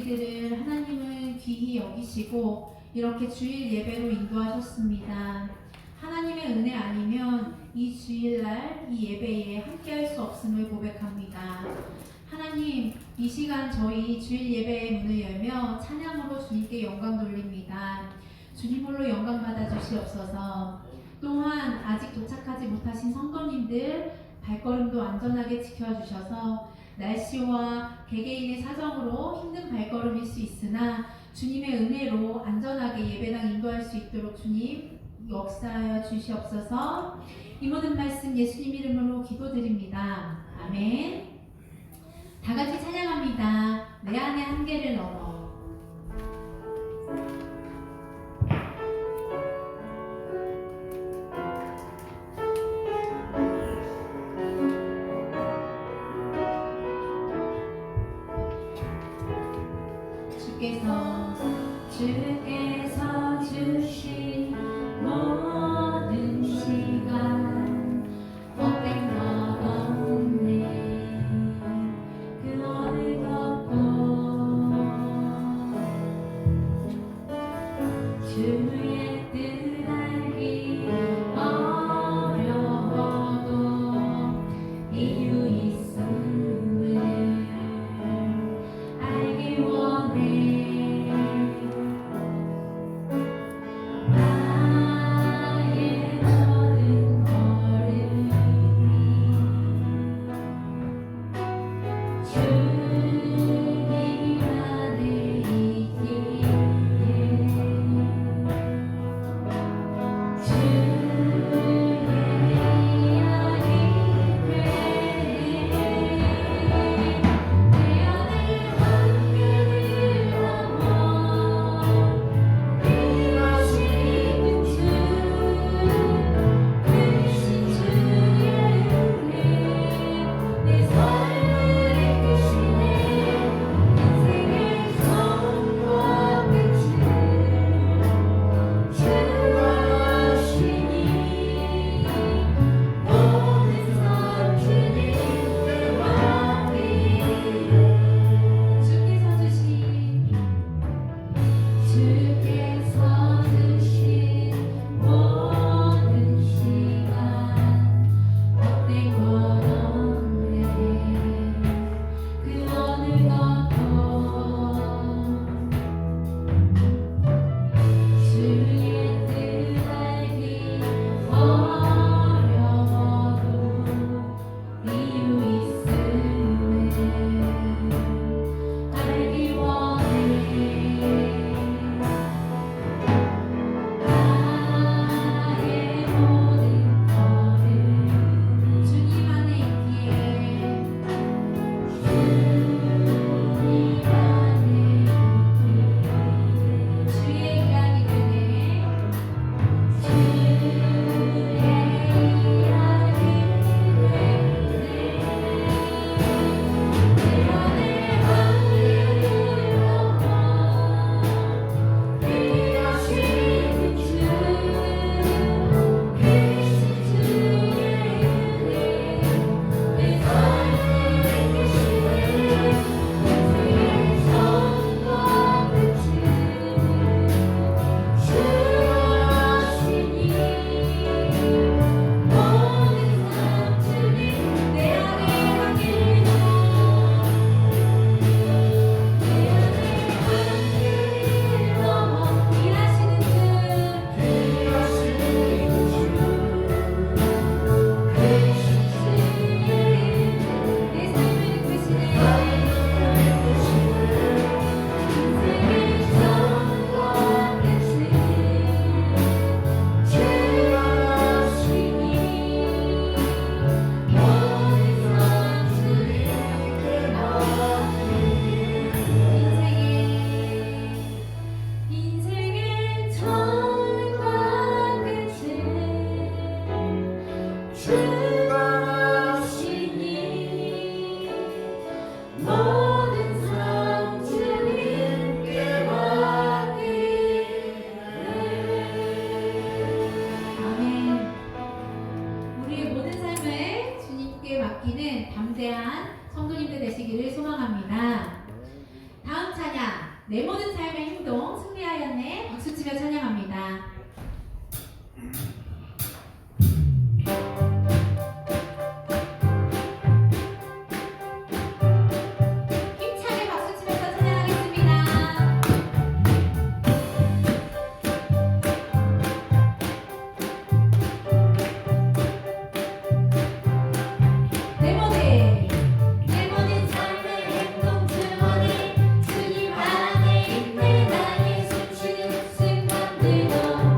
우리들을 하나님을 귀히 여기시고 이렇게 주일 예배로 인도하셨습니다. 하나님의 은혜 아니면 이 주일날 이 예배에 함께할 수 없음을 고백합니다. 하나님, 이 시간 저희 주일 예배의 문을 열며 찬양으로 주님께 영광 돌립니다. 주님 홀로 영광 받아 주시옵소서. 또한 아직 도착하지 못하신 성도님들 발걸음도 안전하게 지켜주셔서 날씨와 개개인의 사정으로 힘든 발걸음일 수 있으나 주님의 은혜로 안전하게 예배당 인도할 수 있도록 주님 역사하여 주시옵소서. 이 모든 말씀 예수님 이름으로 기도드립니다. 아멘. 다 같이 찬양합니다. 내 안에 한계를 넘어. 주께서 주신 모든 시간 헛된 것 없네. 그 어느 것도 주의 뜻 알기 어려워도 이유 있음을 알기 원해. 내 안에 한계를 내 모든 삶의 행동 승리하였네. 박수치며 찬양합니다. 힘차게 박수치면서 찬양하겠습니다. 내 모든 삶의 행동 주원이 주님 안에 있네. 나의 숨쉬는 순간들도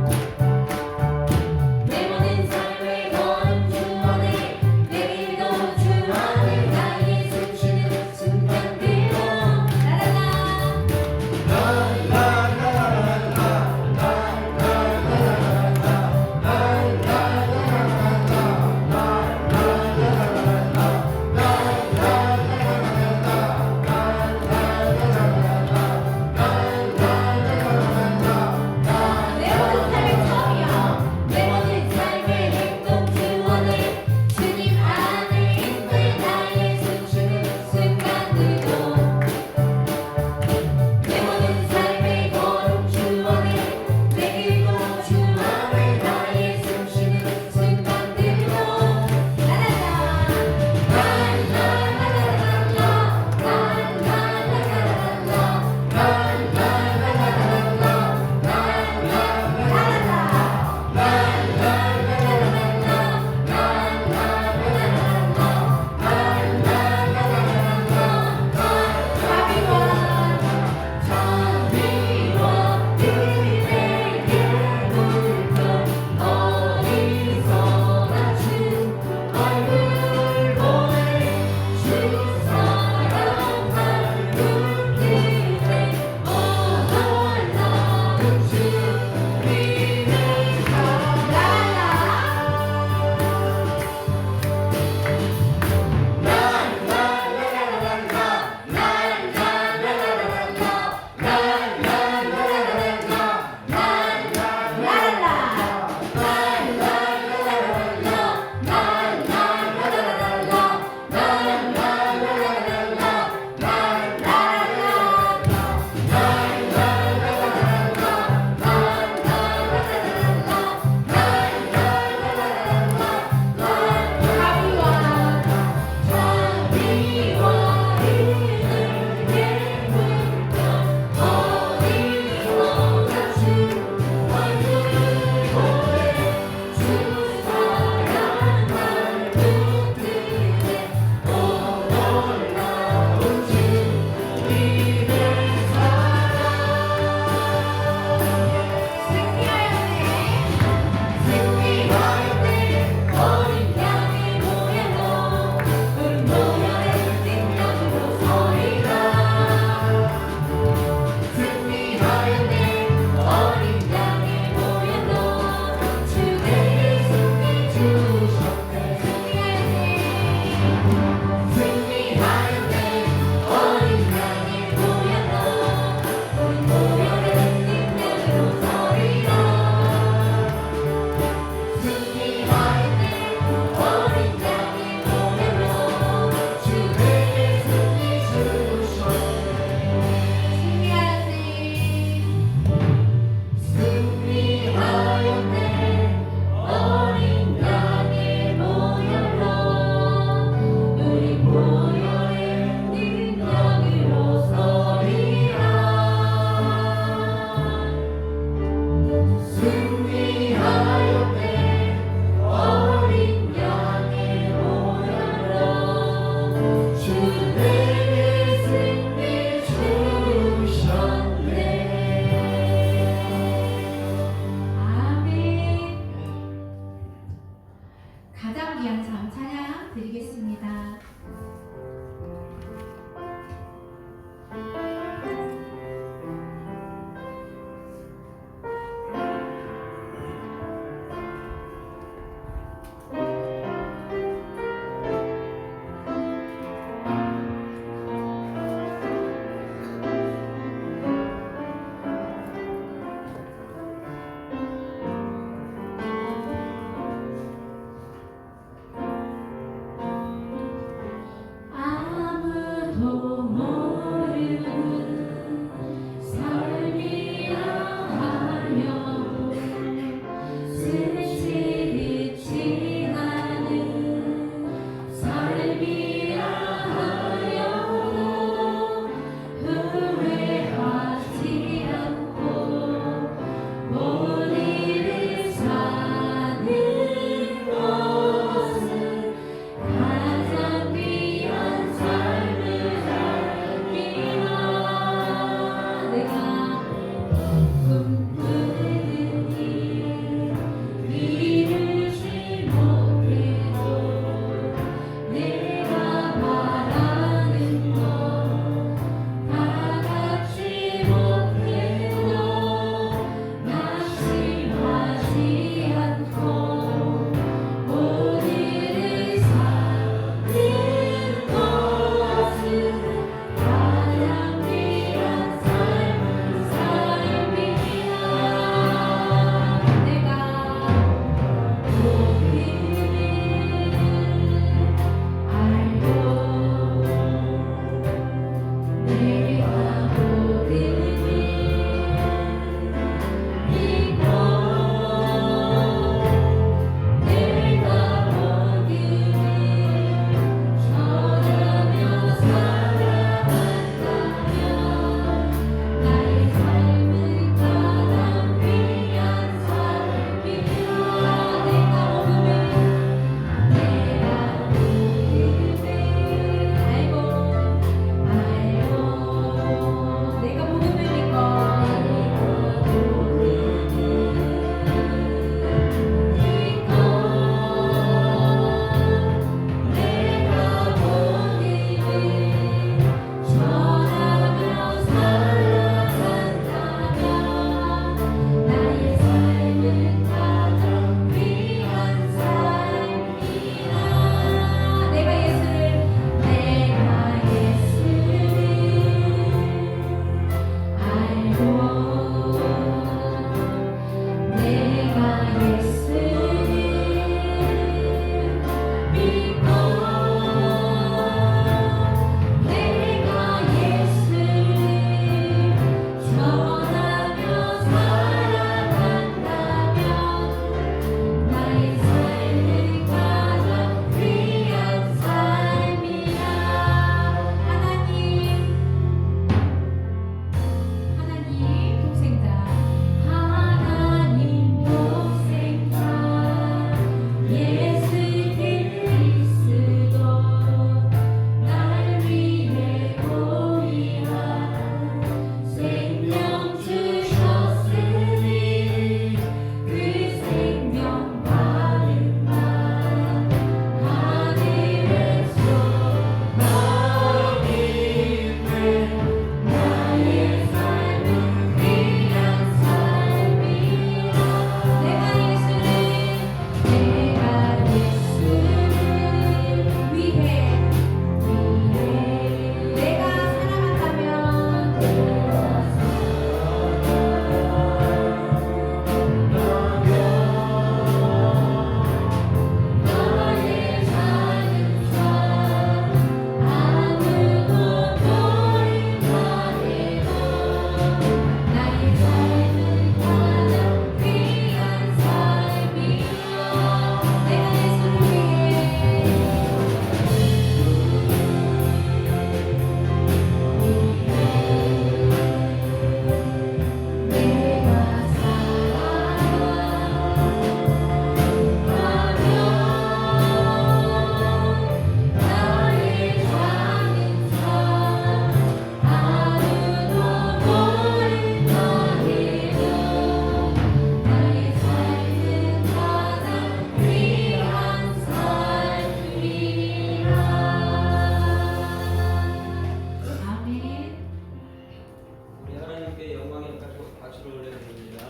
박수를 올려드립니다.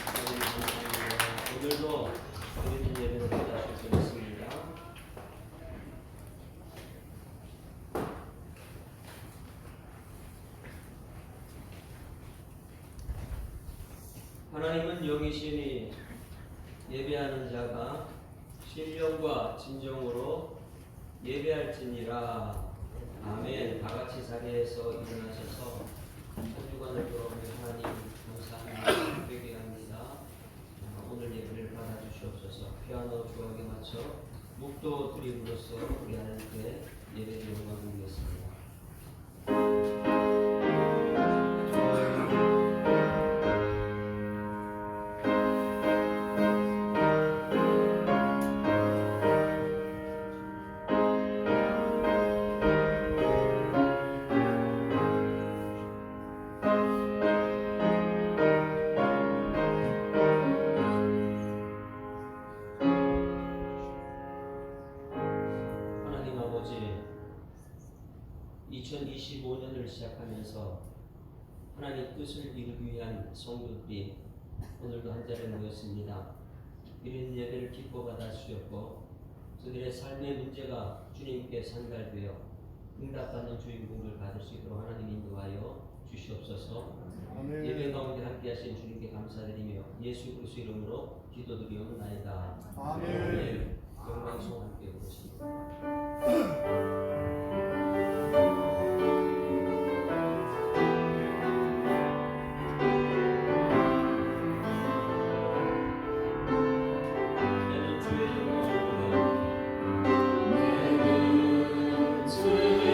하나님 감사합니다. 오늘도 드리는 예배를 받아주실 수 있습니다. 하나님은 영이시니 예배하는 자가 신령과 진정으로 예배할지니라. 아멘. 다 같이 자리에서 일어나셔서 한 주간을 돌아오며 하나님 감사합니다. 회개합니다. 오늘 예배를 받아주시옵소서. 피아노 조각에 맞춰 묵도 드림으로써 우리 하나님께 예배를 영광드리겠습니다. 하나님 아버지, 2025년을 시작하면서 하나님 뜻을 이루기 위한 성도들이 오늘도 한 자리에 모였습니다. 이런 예배를 기뻐 받아 주셨고 그들의 삶의 문제가 주님께 상달되어 응답받는 주인공을 받을 수 있도록 하나님 인도하여 주시옵소서. 아멘. 예배 가운데 함께 하신 주님께 감사드리며 예수 그리스도 이름으로 기도드리옵나이다. 아멘. 영광송 함께 보십니다. 주님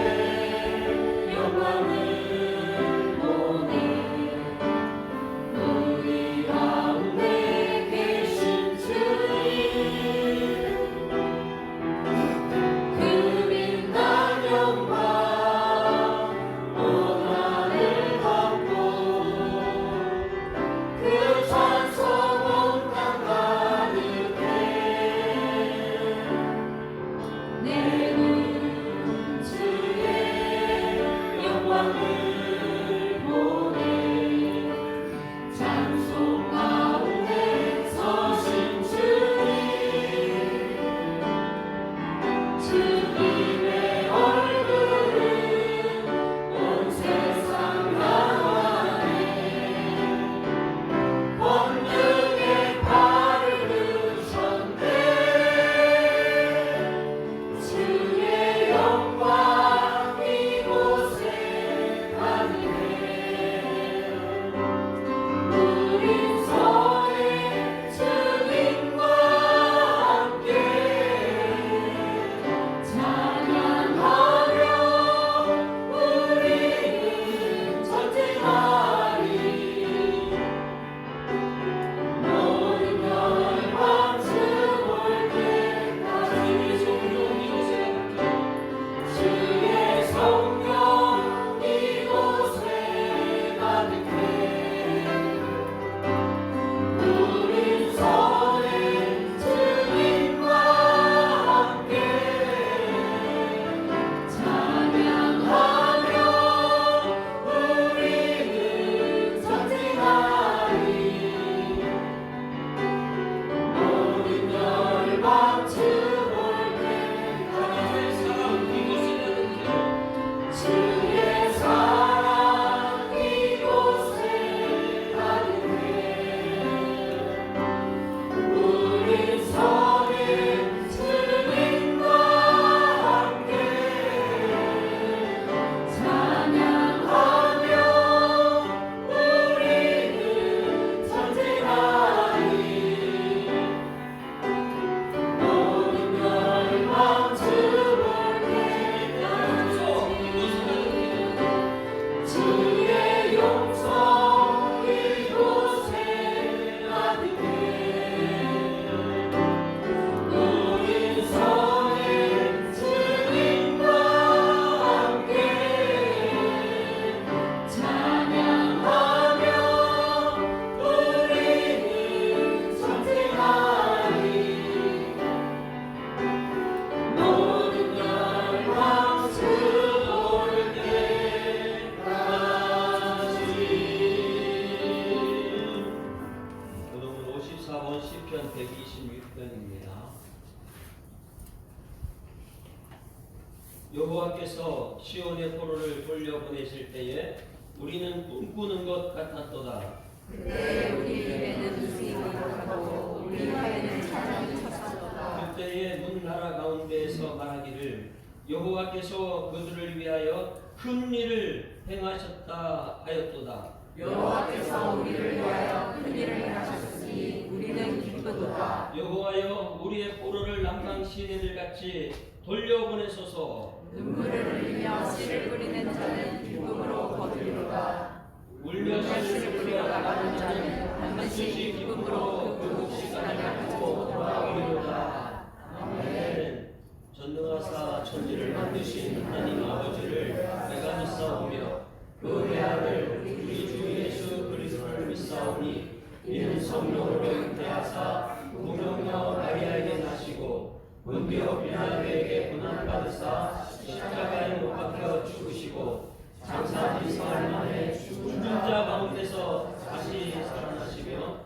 여호와께서 시온의 포로를 돌려보내실 때에 우리는 꿈꾸는 것 같았도다. 그때 우리 입에는 웃음이 가득하고 우리 혀에는 찬양이 찼었도다. 그때에 문 나라 가운데에서 말하기를 여호와께서 그들을 위하여 큰 일을 행하셨다 하였도다. 여호와께서 우리를 위하여 큰 일을 행하셨으니 우리는 기쁘도다. 여호와여 우리의 포로를 남방 시내들 같이 돌려보내소서. 눈물을 흘리며 씨를 뿌리는 자는 기쁨으로 거두리로다. 울며 씨를 뿌려 나가는 자는 반드시 기쁨으로 그 시간을 갖고 돌아오리로다. 아멘. 전능하사 천지를 만드신 하나님 아버지를 내가 믿사오며 그 외아들 우리 주 예수 그리스도를 믿사오니 이는 성령으로 잉태하사 무명녀 마리아에게 나시고 본디오 빌라도에게 고난받으사 십자가에 못 박혀 죽으시고 장사 이사할 만에 죽은 자 가운데서 다시 살아나시며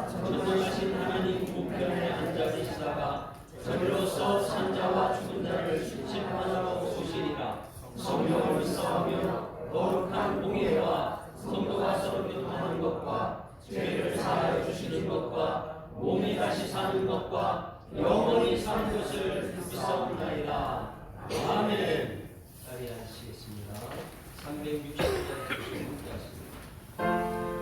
전능하신 하나님 우편에 앉아 계시다가 저리로서 산자와 죽은 자를 심판하러 오시리라. 성령을 믿사오며 거룩한 공예와 성도가 서로 교통하는 것과 죄를 사하여 주시는 것과 몸이 다시 사는 것과 영원히 사는 것을 믿사옵나이다. 아멘. 자리에 앉으시겠습니다. 360절 함께 하십니다.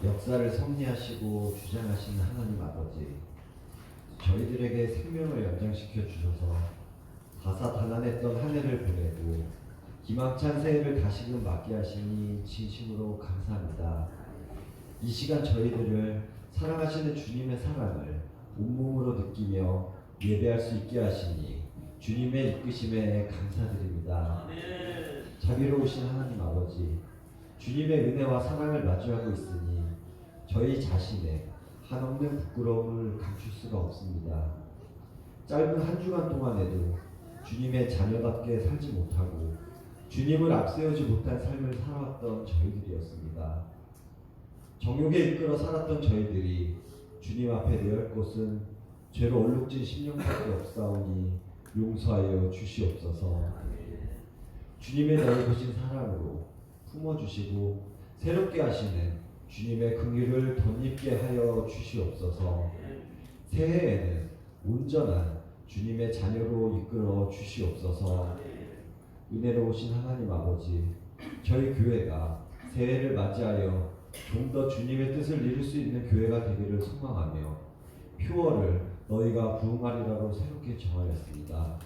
역사를 섭리하시고 주장하시는 하나님 아버지, 저희들에게 생명을 연장시켜 주셔서 다사다난했던 한 해를 보내고 기망찬 새해를 다시금 맞게 하시니 진심으로 감사합니다. 이 시간 저희들을 사랑하시는 주님의 사랑을 온몸으로 느끼며 예배할 수 있게 하시니 주님의 이끄심에 감사드립니다. 자비로우신 하나님 아버지, 주님의 은혜와 사랑을 마주하고 있으니 저희 자신의 한없는 부끄러움을 감출 수가 없습니다. 짧은 한 주간 동안에도 주님의 자녀답게 살지 못하고 주님을 앞세우지 못한 삶을 살아왔던 저희들이었습니다. 정욕에 이끌어 살았던 저희들이 주님 앞에 내할 곳은 죄로 얼룩진 심령밖에 없사오니 용서하여 주시옵소서. 주님의 넓으신 사랑으로 품어주시고 새롭게 하시는 주님의 긍휼을 덧입게 하여 주시옵소서. 새해에는 온전한 주님의 자녀로 이끌어 주시옵소서. 은혜로우신 하나님 아버지, 저희 교회가 새해를 맞이하여 좀 더 주님의 뜻을 이룰 수 있는 교회가 되기를 소망하며 표어를 너희가 부흥하리라고 새롭게 정하였습니다.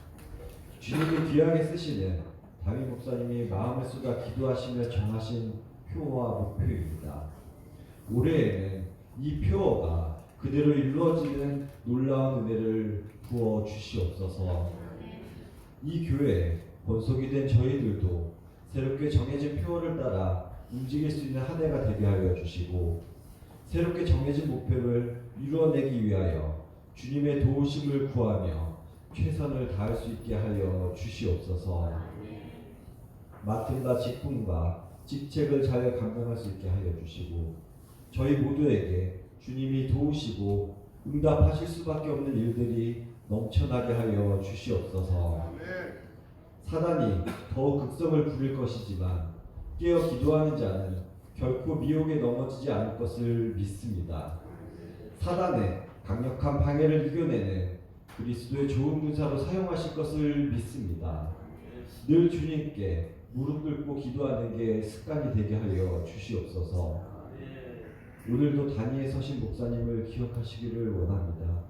주님이 귀하게 쓰시는 다윗 목사님이 마음을 쏟아 기도하시며 정하신 표어와 목표입니다. 올해에는 이 표어가 그대로 이루어지는 놀라운 은혜를 부어 주시옵소서. 이 교회에 본속이 된 저희들도 새롭게 정해진 표어를 따라 움직일 수 있는 한 해가 되게 하여 주시고 새롭게 정해진 목표를 이루어내기 위하여 주님의 도우심을 구하며 최선을 다할 수 있게 하여 주시옵소서. 맡은 바 직분과 직책을 잘 감당할 수 있게 하여 주시고 저희 모두에게 주님이 도우시고 응답하실 수밖에 없는 일들이 넘쳐나게 하여 주시옵소서. 사단이 더욱 극성을 부릴 것이지만 깨어 기도하는 자는 결코 미혹에 넘어지지 않을 것을 믿습니다. 사단의 강력한 방해를 이겨내는 그리스도의 좋은 군사로 사용하실 것을 믿습니다. 늘 주님께 무릎 꿇고 기도하는 게 습관이 되게 하여 주시옵소서. 오늘도 단위에 서신 목사님을 기억하시기를 원합니다.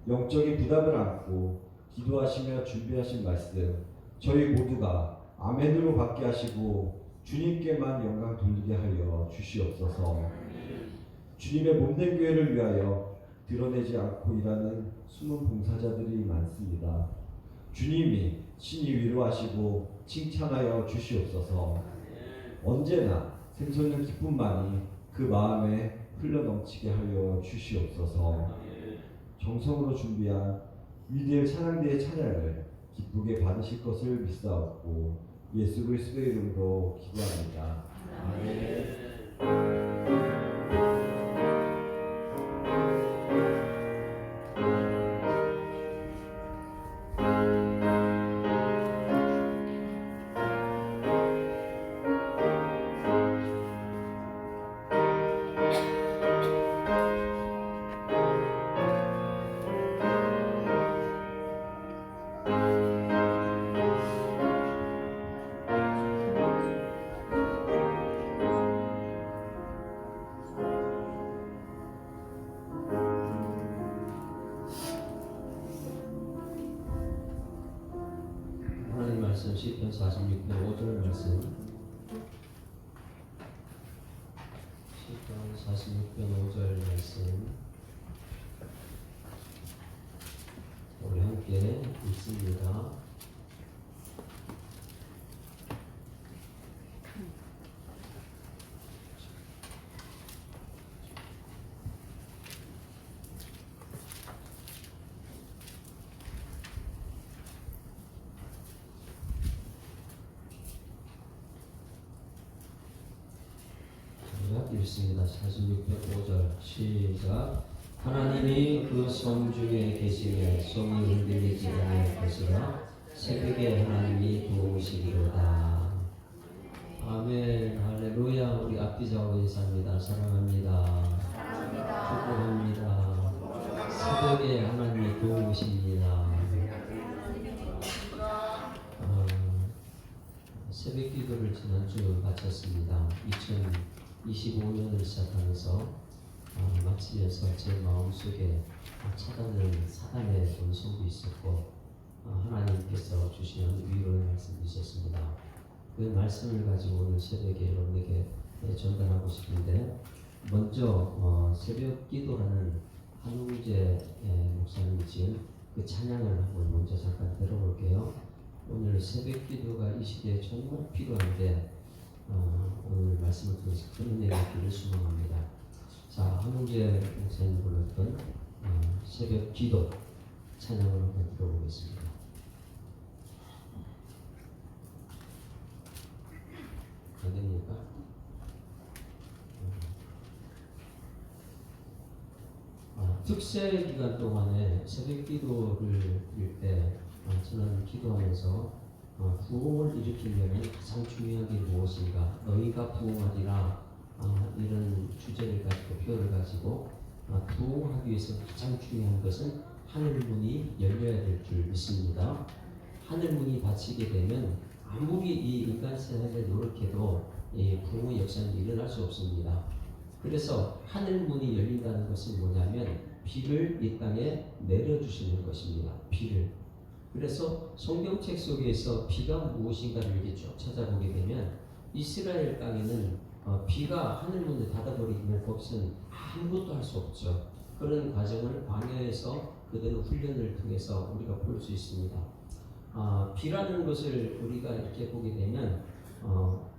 영적인 부담을 안고 기도하시며 준비하신 말씀 저희 모두가 아멘으로 받게 하시고 주님께만 영광 돌리게 하여 주시옵소서. 주님의 몸된 교회를 위하여 드러내지 않고 일하는 숨은 봉사자들이 많습니다. 주님이 친히 위로하시고 칭찬하여 주시옵소서. 언제나 샘솟는 기쁨만이 그 마음에 흘러넘치게 하여 주시옵소서. 정성으로 준비한 위대한 찬양대의 찬양을 기쁘게 받으실 것을 믿사옵고 예수 그리스도의 이름으로 기도합니다. 아멘. 말씀 시편 46편 5절 말씀 시편 46편 5절 말씀 우리 함께 읽습니다. 읽습니다. 46편 5절 시작. 하나님이 그 성 중에 계시며 성이 흔들리지 않을 것이라 새벽에 하나님이 도우시리로다. 아멘. 할렐루야. 우리 앞뒤좌우 인사합니다. 사랑합니다. 축복합니다. 새벽에 하나님이 도우십니다. 새벽 기도를 지난주 마쳤습니다. 2025년을 시작하면서 마치면서 제 마음속에 차단된 사단의 음성도 있었고 하나님께서 주시는 위로의 말씀이 있었습니다. 그 말씀을 가지고 오늘 새벽에 여러분에게 전달하고 싶은데 먼저 새벽 기도라는 한웅재 목사님이 지은 그 찬양을 한번 먼저 잠깐 들어볼게요. 오늘 새벽 기도가 이 시대에 정말 필요한데 오늘 말씀을 통해서 큰 은혜가 있기를 소망합니다. 자, 한웅재 목사님 불렀던 새벽 기도 찬양을 한번 들어보겠습니다. 안 됩니까? 특세 기간 동안에 새벽 기도를 드릴 때 저는 기도하면서 부흥을 일으키려면 가장 중요한 게 무엇인가? 너희가 부흥하리라. 이런 주제를 가지고 표현을 가지고 부흥하기 위해서 가장 중요한 것은 하늘 문이 열려야 될 줄 믿습니다. 하늘 문이 닫히게 되면 아무리 이 인간 세상에 노력해도 부흥의 역사는 일어날 수 없습니다. 그래서 하늘 문이 열린다는 것은 뭐냐면 비를 이 땅에 내려주시는 것입니다. 비를. 그래서 성경책 속에서 비가 무엇인가를 이렇게 쭉 찾아보게 되면 이스라엘 땅에는 비가 하늘 문을 닫아버리면 거기서는 아무것도 할 수 없죠. 그런 과정을 광야에서 그대로 훈련을 통해서 우리가 볼 수 있습니다. 비라는 것을 우리가 이렇게 보게 되면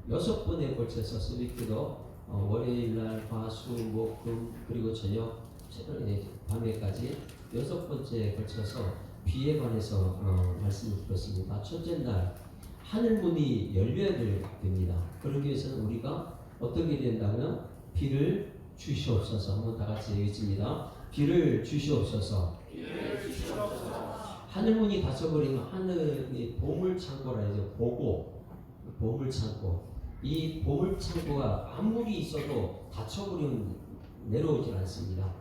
6번에 걸쳐서 스위크도 월요일날 화수 목금 그리고 저녁 밤에까지 6번째에 걸쳐서 비에 관해서 말씀을 드렸습니다. 첫째 날 하늘 문이 열려야 됩니다. 그러기 위해서는 우리가 어떻게 된다면 비를 주시옵소서. 한번 다 같이 얘기했습니다. 비를 주시옵소서. 하늘 문이 닫혀버리면 하늘이 보물창고라죠. 보물창고. 이 보물창고가 아무리 있어도 닫혀버리면 내려오질 않습니다.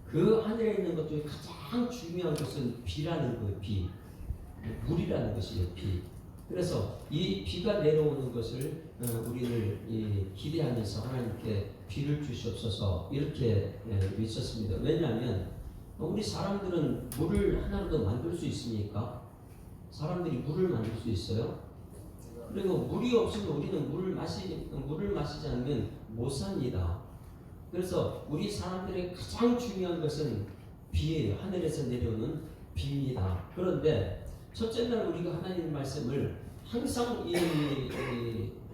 그 하늘에 있는 것 중에 가장 중요한 것은 비라는 거예요. 비. 물이라는 것이에요. 비. 그래서 이 비가 내려오는 것을 우리를 기대하면서 하나님께 비를 주시옵소서 이렇게 외쳤습니다. 왜냐하면 우리 사람들은 물을 하나라도 만들 수 있습니까? 사람들이 물을 만들 수 있어요? 그리고 물이 없으면 우리는 물을 마시지 않으면 못 삽니다. 그래서 우리 사람들의 가장 중요한 것은 비예요. 하늘에서 내려오는 비입니다. 그런데 첫째 날 우리가 하나님의 말씀을 항상 이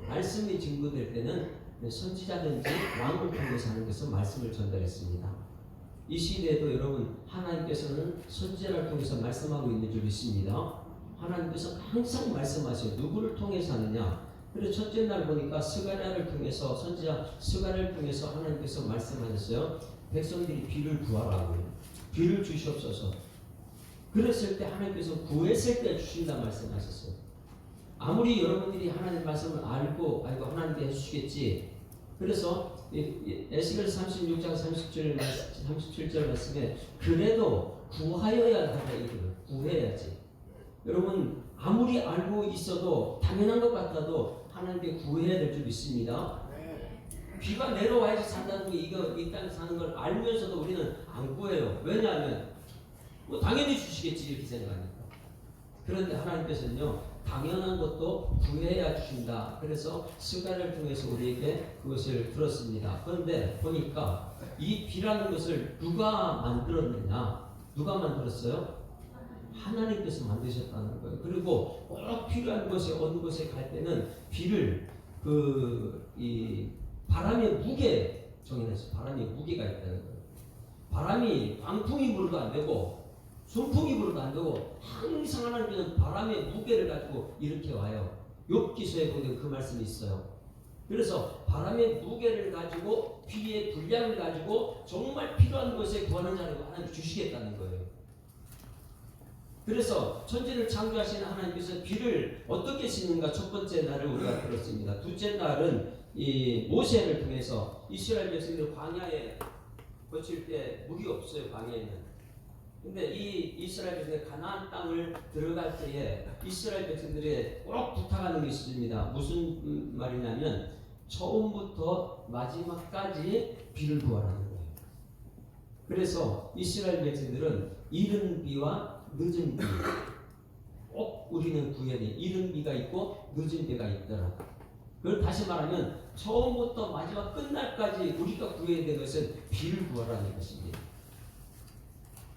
말씀이 증거될 때는 선지자든지 왕을 통해서 하는 것은 말씀을 전달했습니다. 이 시대에도 여러분 하나님께서는 선지자를 통해서 말씀하고 있는 줄 믿습니다. 하나님께서 항상 말씀하셔요. 누구를 통해서 하느냐? 그래서 첫째 날 보니까 스가랴를 통해서 선지자 스가랴를 통해서 하나님께서 말씀하셨어요. 백성들이 비를 구하라고요. 비를 주시옵소서. 그랬을 때 하나님께서 구했을 때 주신다 말씀하셨어요. 아무리 여러분들이 하나님 말씀을 알고 하나님께 해주시겠지. 그래서 에스겔 36장 37절 말씀에 그래도 구하여야 한다 이거예요. 구해야지. 여러분 아무리 알고 있어도 당연한 것 같아도 하나님께 구해야 될 줄 믿습니다. 비가 내려와야지 산다는 게 이 땅에 사는 걸 알면서도 우리는 안 구해요. 왜냐하면 당연히 주시겠지 이렇게 생각하니까. 그런데 하나님께서는요 당연한 것도 구해야 주신다. 그래서 스가랴를 통해서 우리에게 그것을 들었습니다. 그런데 보니까 이 비라는 것을 누가 만들었느냐? 누가 만들었어요? 하나님께서 만드셨다는 거예요. 그리고 꼭 필요한 곳에 어느 곳에 갈 때는 비를 이 바람의 무게 정해놨어요. 바람의 무게가 있다는 거예요. 바람이 광풍이 불어도 안 되고 순풍이 불어도 안 되고 항상 하나님께서는 바람의 무게를 가지고 이렇게 와요. 욥기서에 보면 그 말씀이 있어요. 그래서 바람의 무게를 가지고 비의 분량을 가지고 정말 필요한 곳에 구하는 자를 하나님 주시겠다는 거예요. 그래서 천지를 창조하시는 하나님께서 비를 어떻게 씻는가 첫 번째 날을 우리가 들었습니다. 둘째 날은 이 모세를 통해서 이스라엘 백성들 광야에 거칠 때 물이 없어요. 광야에는. 근데 이 이스라엘 백성들이 가나안 땅을 들어갈 때에 이스라엘 백성들이 꼭 부탁하는 게 있습니다. 무슨 말이냐면 처음부터 마지막까지 비를 구하라는 거예요. 그래서 이스라엘 백성들은 이른 비와 늦은 비 꼭 우리는 구해야 돼. 이른 비가 있고 늦은 비가 있더라. 그걸 다시 말하면 처음부터 마지막 끝날까지 우리가 구해야 되는 것은 비를 구하라는 것입니다.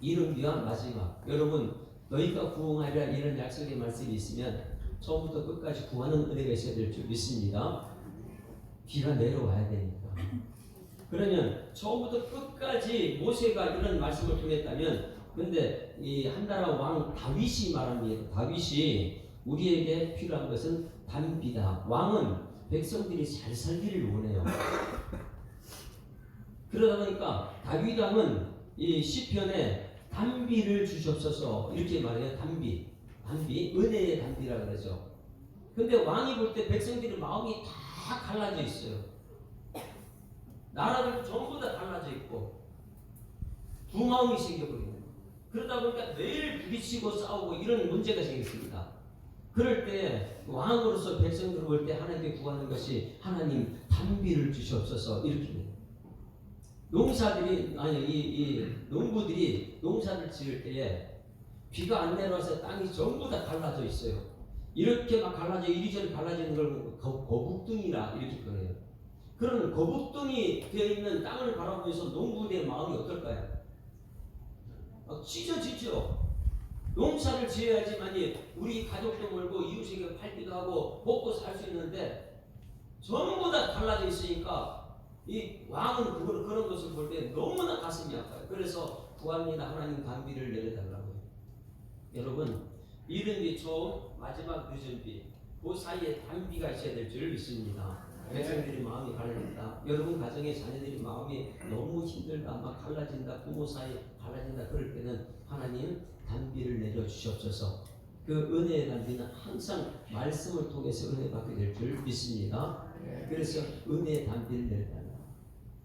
이른 비와 마지막. 여러분 너희가 부흥하리라 이런 약속의 말씀이 있으면 처음부터 끝까지 구하는 은혜가 있어야 될 줄 믿습니다. 비가 내려와야 되니까. 그러면 처음부터 끝까지 모세가 이런 말씀을 통했다면 근데 이 한나라 왕 다윗이 말합니다. 다윗이 우리에게 필요한 것은 단비다. 왕은 백성들이 잘 살기를 원해요. 그러다 보니까 다윗 왕은 이 시편에 단비를 주시옵소서 이렇게 말해요. 단비 은혜의 단비라 그러죠. 근데 왕이 볼 때 백성들의 마음이 다 갈라져 있어요. 나라들도 전부 다 갈라져 있고 두 마음이 생겨버리는 거예요. 그러다 보니까 매일 부딪히고 싸우고 이런 문제가 생겼습니다. 그럴 때 왕으로서 백성들을 볼 때 하나님께 구하는 것이 하나님 단비를 주시옵소서 이렇게 돼요. 농사들이 이 농부들이 농사를 지을 때에 비가 안 내려와서 땅이 전부 다 갈라져 있어요. 이렇게 막 갈라져 이리저리 갈라지는 걸 거북등이라 이렇게 표현해요. 그런 거북등이 되어 있는 땅을 바라보면서 농부들의 마음이 어떨까요? 찢어지죠. 농사를 지어야지만이 우리 가족도 멀고 이웃에게 팔기도 하고 먹고 살 수 있는데 전부 다 갈라져 있으니까 이 왕은 그런 것을 볼 때 너무나 가슴이 아파요. 그래서 구합니다. 하나님 단비를 내려달라고요. 여러분 이른 비 처음 마지막 늦은 비 그 사이에 단비가 있어야 될 줄 믿습니다. 백성들이 마음이 갈라진다. 여러분 가정의 자녀들이 마음이 너무 힘들다, 막 갈라진다, 부모 사이 갈라진다. 그럴 때는 하나님 단비를 내려 주시옵소서. 그 은혜의 단비는 항상 말씀을 통해서 은혜 받게 될 줄 믿습니다. 그래서 은혜의 단비를 내렸다.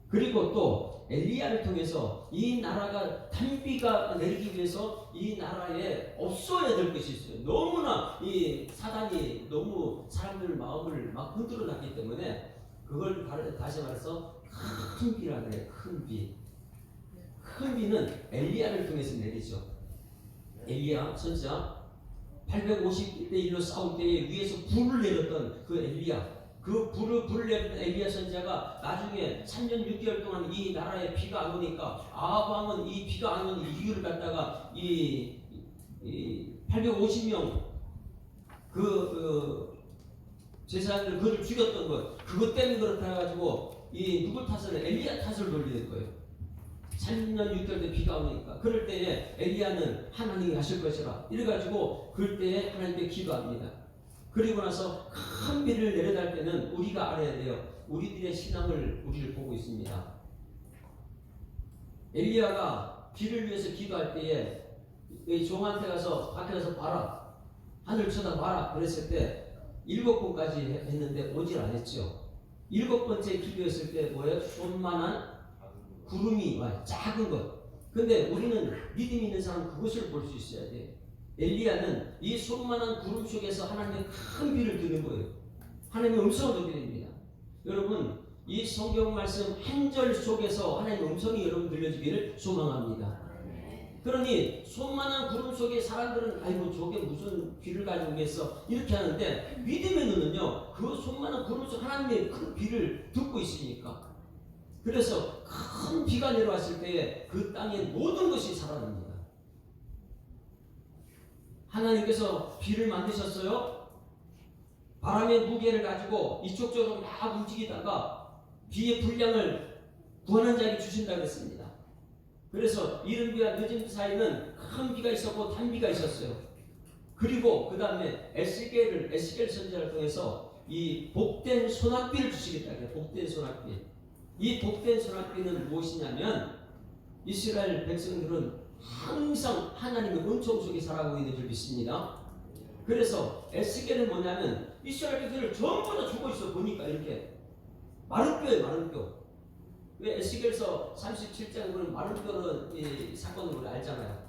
그리고 또 엘리야를 통해서 이 나라가 단비가 내리기 위해서 이 나라에 없어야 될 것이 있어요. 너무나 이 사단이 너무 사람들 마음을 막 흔들어 놨기 때문에 그걸 다시 말해서 큰 비라 그래요. 큰 비. 큰 비는 엘리야를 통해서 내리죠. 엘리야 선지자 850대 1로 싸울 때에 위에서 불을 내렸던 그 엘리야, 그 불을 내렸던 엘리야 선지자가 나중에 3년 6개월 동안 이 나라에 비가 안 오니까 아합 왕은 이 비가 안 오는 이유를 갖다가 이 850명 그 제사장들 그를 죽였던 것, 그것 때문에 그렇다 해가지고 이 누굴 탓을 엘리야 탓을 돌리는 거예요. 3년 6개월 때 비가 오니까 그럴 때에 엘리야는 하나님이 하실 것이라 이래가지고 그럴 때에 하나님께 기도합니다. 그리고 나서 큰 비를 내려달 때는 우리가 알아야 돼요. 우리들의 신앙을 우리를 보고 있습니다. 엘리야가 비를 위해서 기도할 때에 이 종한테 가서 밖에 가서 봐라, 하늘 쳐다봐라 그랬을 때 7번까지 했는데 오질 않았죠. 7번째 기도했을 때 뭐예요? 손만한 구름이 와요. 작은 것. 근데 우리는 믿음 있는 사람 그것을 볼 수 있어야 돼. 엘리야는 이 손만한 구름 속에서 하나님의 큰 비를 듣는 거예요. 하나님의 음성을 듣게 됩니다. 여러분 이 성경 말씀 한 절 속에서 하나님의 음성이 여러분 들려주기를 소망합니다. 그러니 손만한 구름 속에 사람들은 아이고 저게 무슨 비를 가지고 오겠어 이렇게 하는데 믿음의 눈은요 그 손만한 구름 속 하나님의 큰 비를 듣고 있으니까, 그래서 큰 비가 내려왔을 때에 그 땅의 모든 것이 살아납니다. 하나님께서 비를 만드셨어요. 바람의 무게를 가지고 이쪽 저쪽 막 움직이다가 비의 분량을 구하는 자에게 주신다고 했습니다. 그래서 이른 비와 늦은 비 사이는 큰 비가 있었고 단비가 있었어요. 그리고 그 다음에 에스겔 선지자를 통해서 이 복된 소낙비를 주시겠다 그래요. 복된 소낙비. 이 복된 소낙비는 무엇이냐면 이스라엘 백성들은 항상 하나님의 은총 속에 살아가고 있는 줄 믿습니다. 그래서 에스겔은 뭐냐면 이스라엘 백성들 전부 다 죽어 있어 보니까 이렇게 마른 뼈예요. 마른 뼈. 왜 에스겔서 37장 보면 마른 뼈는 이 사건을 우리 알잖아요.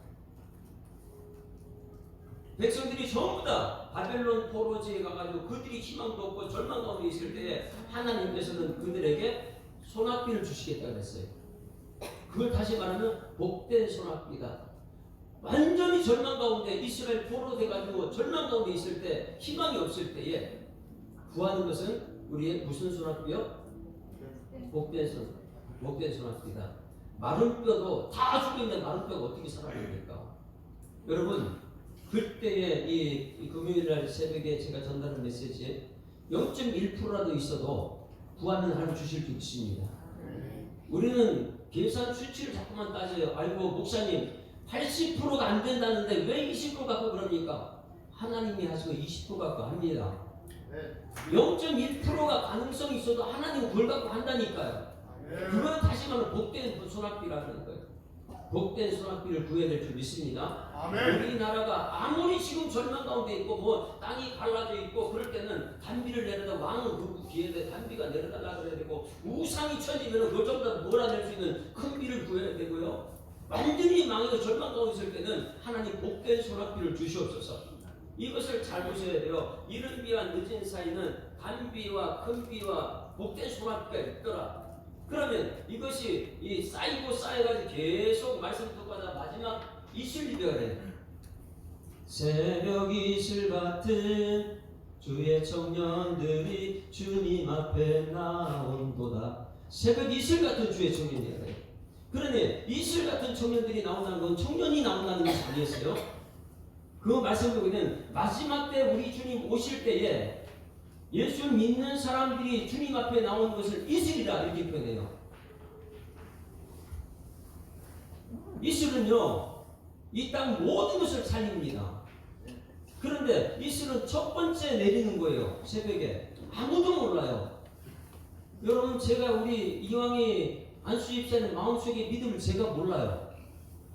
백성들이 전부 다 바벨론 포로지에 가가지고 그들이 희망도 없고 절망 가운데 있을 때에 하나님께서는 그들에게 소낙비를 주시겠다고 했어요. 그걸 다시 말하면 복된 소낙비다. 완전히 절망 가운데 이스라엘 포로 돼가지고 절망 가운데 있을 때 희망이 없을 때에 구하는 것은 우리의 무슨 소낙비요? 복된 소낙비다. 마른 뼈도 다 죽어 있는 마른 뼈가 어떻게 살아납니까? 여러분 그때에 이 금요일날 새벽에 제가 전달한 메시지에 0.1%라도 있어도 구하면 하나님 주실 줄 믿습니다. 우리는 계산 수치를 자꾸만 따져요. 아이고 목사님 80%가 안 된다는데 왜 20% 갖고 그럽니까? 하나님이 하시고 20% 갖고 합니다. 0.1%가 가능성이 있어도 하나님은 그걸 갖고 한다니까요. 그건 다시 말하면 복된 소낙비라는 거예요. 복된 소낙비를 구해야 될 줄 믿습니다. 아멘. 우리나라가 아무리 지금 절망 가운데 있고 뭐 땅이 갈라져 있고 그럴 때는 단비를 내려다 왕은 그 기회에 단비가 내려달라 그래야 되고 우상이 쳐지면 그 정도 몰아낼 수 있는 큰 비를 구해야 되고요. 완전히 망해서 절망 가운데 있을 때는 하나님 복된 소낙비를 주시옵소서. 이것을 잘 보셔야 돼요. 이른 비와 늦은 사이는 단비와 큰 비와 복된 소낙비가 있더라. 그러면 이것이 이 쌓이고 쌓여가지고 계속 말씀 듣고 하다 마지막 이슬이 되어야 새벽 이슬 같은 주의 청년들이 주님 앞에 나온도다. 새벽 이슬 같은 주의 청년이야. 그러니 이슬 같은 청년들이 나온다는 건 청년이 나온다는 것이 아니었어요. 그 말씀 보기는 마지막 때 우리 주님 오실 때에 예수 믿는 사람들이 주님 앞에 나오는 것을 이슬이라 이렇게 표현해요. 이슬은요, 이 땅 모든 것을 살립니다. 그런데 이슬은 첫 번째 내리는 거예요. 새벽에 아무도 몰라요. 여러분, 제가 우리 이왕이 안수집사님 마음속에 믿음을 제가 몰라요.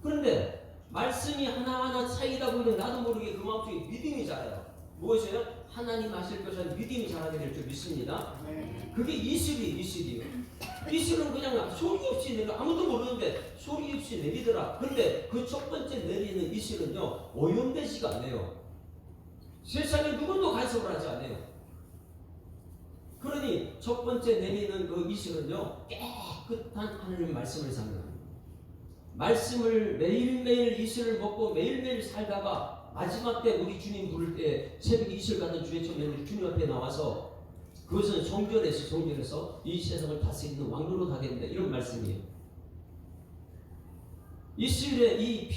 그런데 말씀이 하나하나 차이다 보면 나도 모르게 그 마음속에 믿음이 자라요. 무엇이에요? 하나님 하실 것은 믿음이 자라게 될 줄 믿습니다. 그게 이슬이에요. 이슬은 그냥 소리 없이 내려 아무도 모르는데 소리 없이 내리더라. 그런데 그 첫 번째 내리는 이슬은요 오염되지가 않아요. 세상에 누구도 간섭을 하지 않아요. 그러니 첫 번째 내리는 그 이슬은요 깨끗한 하나님의 말씀을 상징합니다. 말씀을 매일매일 이슬을 먹고 매일매일 살다가 마지막 때 우리 주님 부를 때 새벽 이슬 같은 주의 청년들이 주님 앞에 나와서 그것은 성전에서 이 세상을 다스리는 왕로로 가게 된다. 이런 말씀이에요. 이슬의 이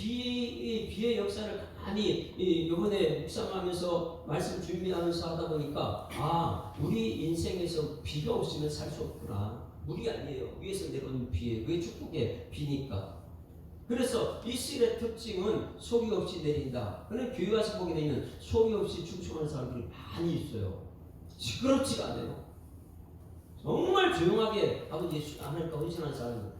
비의 역사를 가만히 이번에 묵상하면서 말씀 준비하면서 하다 보니까 우리 인생에서 비가 없으면 살 수 없구나. 물이 아니에요. 위에서 내려오는 비에 그게 축복의 비니까. 그래서 이슬의 특징은 소리 없이 내린다. 그런데 교회 와서 보게 되면 소리 없이 춤추는 사람들이 많이 있어요. 시끄럽지가 않아요. 정말 조용하게 아버지 하나님과 헌신한 사람들.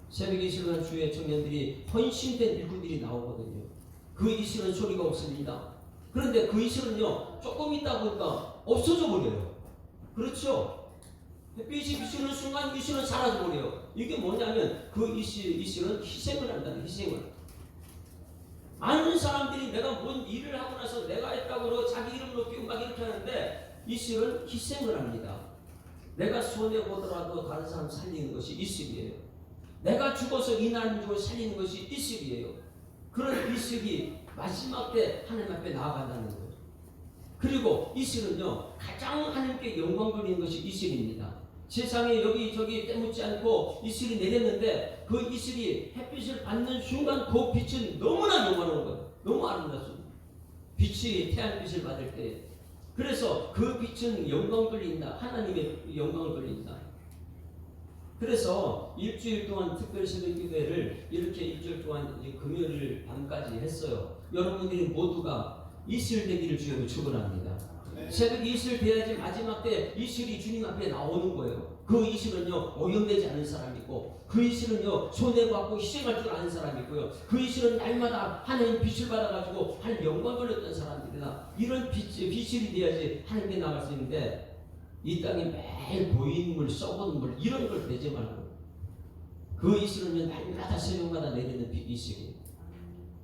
새벽에 이슬한 주의 청년들이 헌신된 일꾼들이 나오거든요. 그 이슬은 소리가 없습니다. 그런데 그 이슬은요 조금 있다 보니까 없어져 버려요. 그렇죠? 햇빛이 비추는 순간 이슬은 사라져 버려요. 이게 뭐냐면 그 이슬은 희생을 한다는 희생을. 많은 사람들이 내가 뭔 일을 하고 나서 내가 했다고 자기 이름 높이고 막 이렇게 하는데 이슬은 희생을 합니다. 내가 손해보더라도 다른 사람 살리는 것이 이슬이에요. 내가 죽어서 이나님을 살리는 것이 이슬이에요. 그런 이슬이 마지막 때 하나님 앞에 나아간다는 거예요. 그리고 이슬은요 가장 하나님께 영광 돌리는 것이 이슬입니다. 세상에 여기저기 때묻지 않고 이슬이 내렸는데 그 이슬이 햇빛을 받는 순간 그 빛은 너무나 영광스러운 거예요. 너무 아름답습니다. 빛이 태양빛을 받을 때. 그래서 그 빛은 영광 돌린다. 하나님의 영광을 돌린다. 그래서 일주일 동안 특별 새벽 기도회를 이렇게 일주일 동안 금요일 밤까지 했어요. 여러분들이 모두가 이슬 되기를 주여로 축원합니다. 새벽 이슬 돼야지 마지막 때 이슬이 주님 앞에 나오는 거예요. 그 이슬은요 오염되지 않은 사람이고 그 이슬은요 손해받고 희생할 줄 아는 사람이고요. 그 이슬은 날마다 하나님 빛을 받아가지고 하나님 영광 돌렸던 사람들이다. 이런 빛이 돼야지 하나님께 나갈 수 있는데 이 땅에 매일 보이는 물, 썩은 물 이런 걸 내지 말고 그 이슬은요 날마다 새벽마다 내리는 이슬이에요.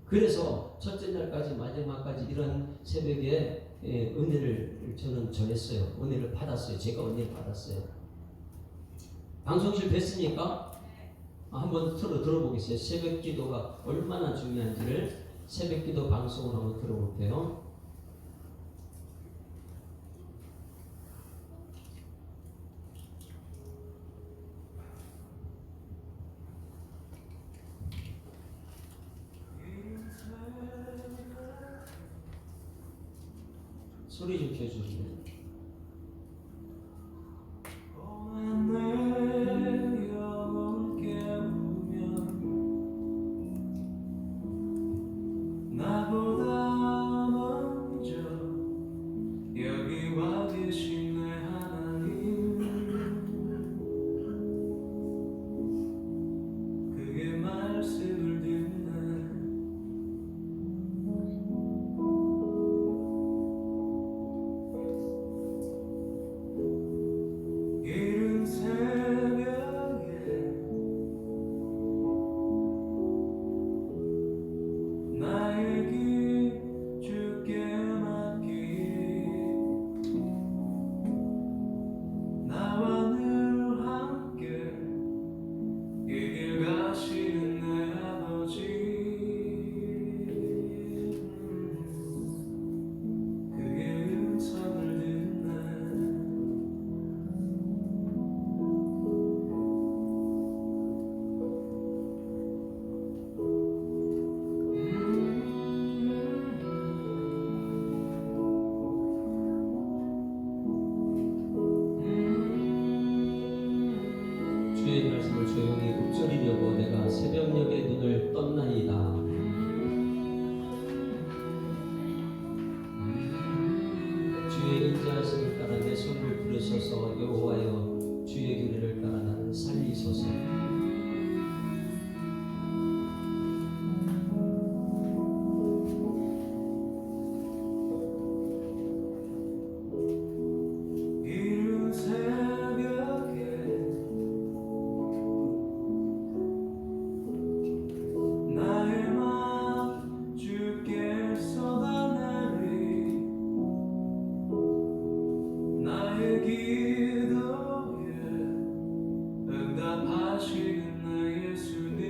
그래서 첫째 날까지 마지막까지 이런 새벽에 은혜를 저는 전했어요. 은혜를 받았어요. 제가 은혜를 받았어요. 방송실 됐습니까? 한번 들어보겠어요. 새벽 기도가 얼마나 중요한지를 새벽 기도 방송을 한번 들어볼게요. 소리 좀 켜주시면. 말씀 역사하시는 내 예수님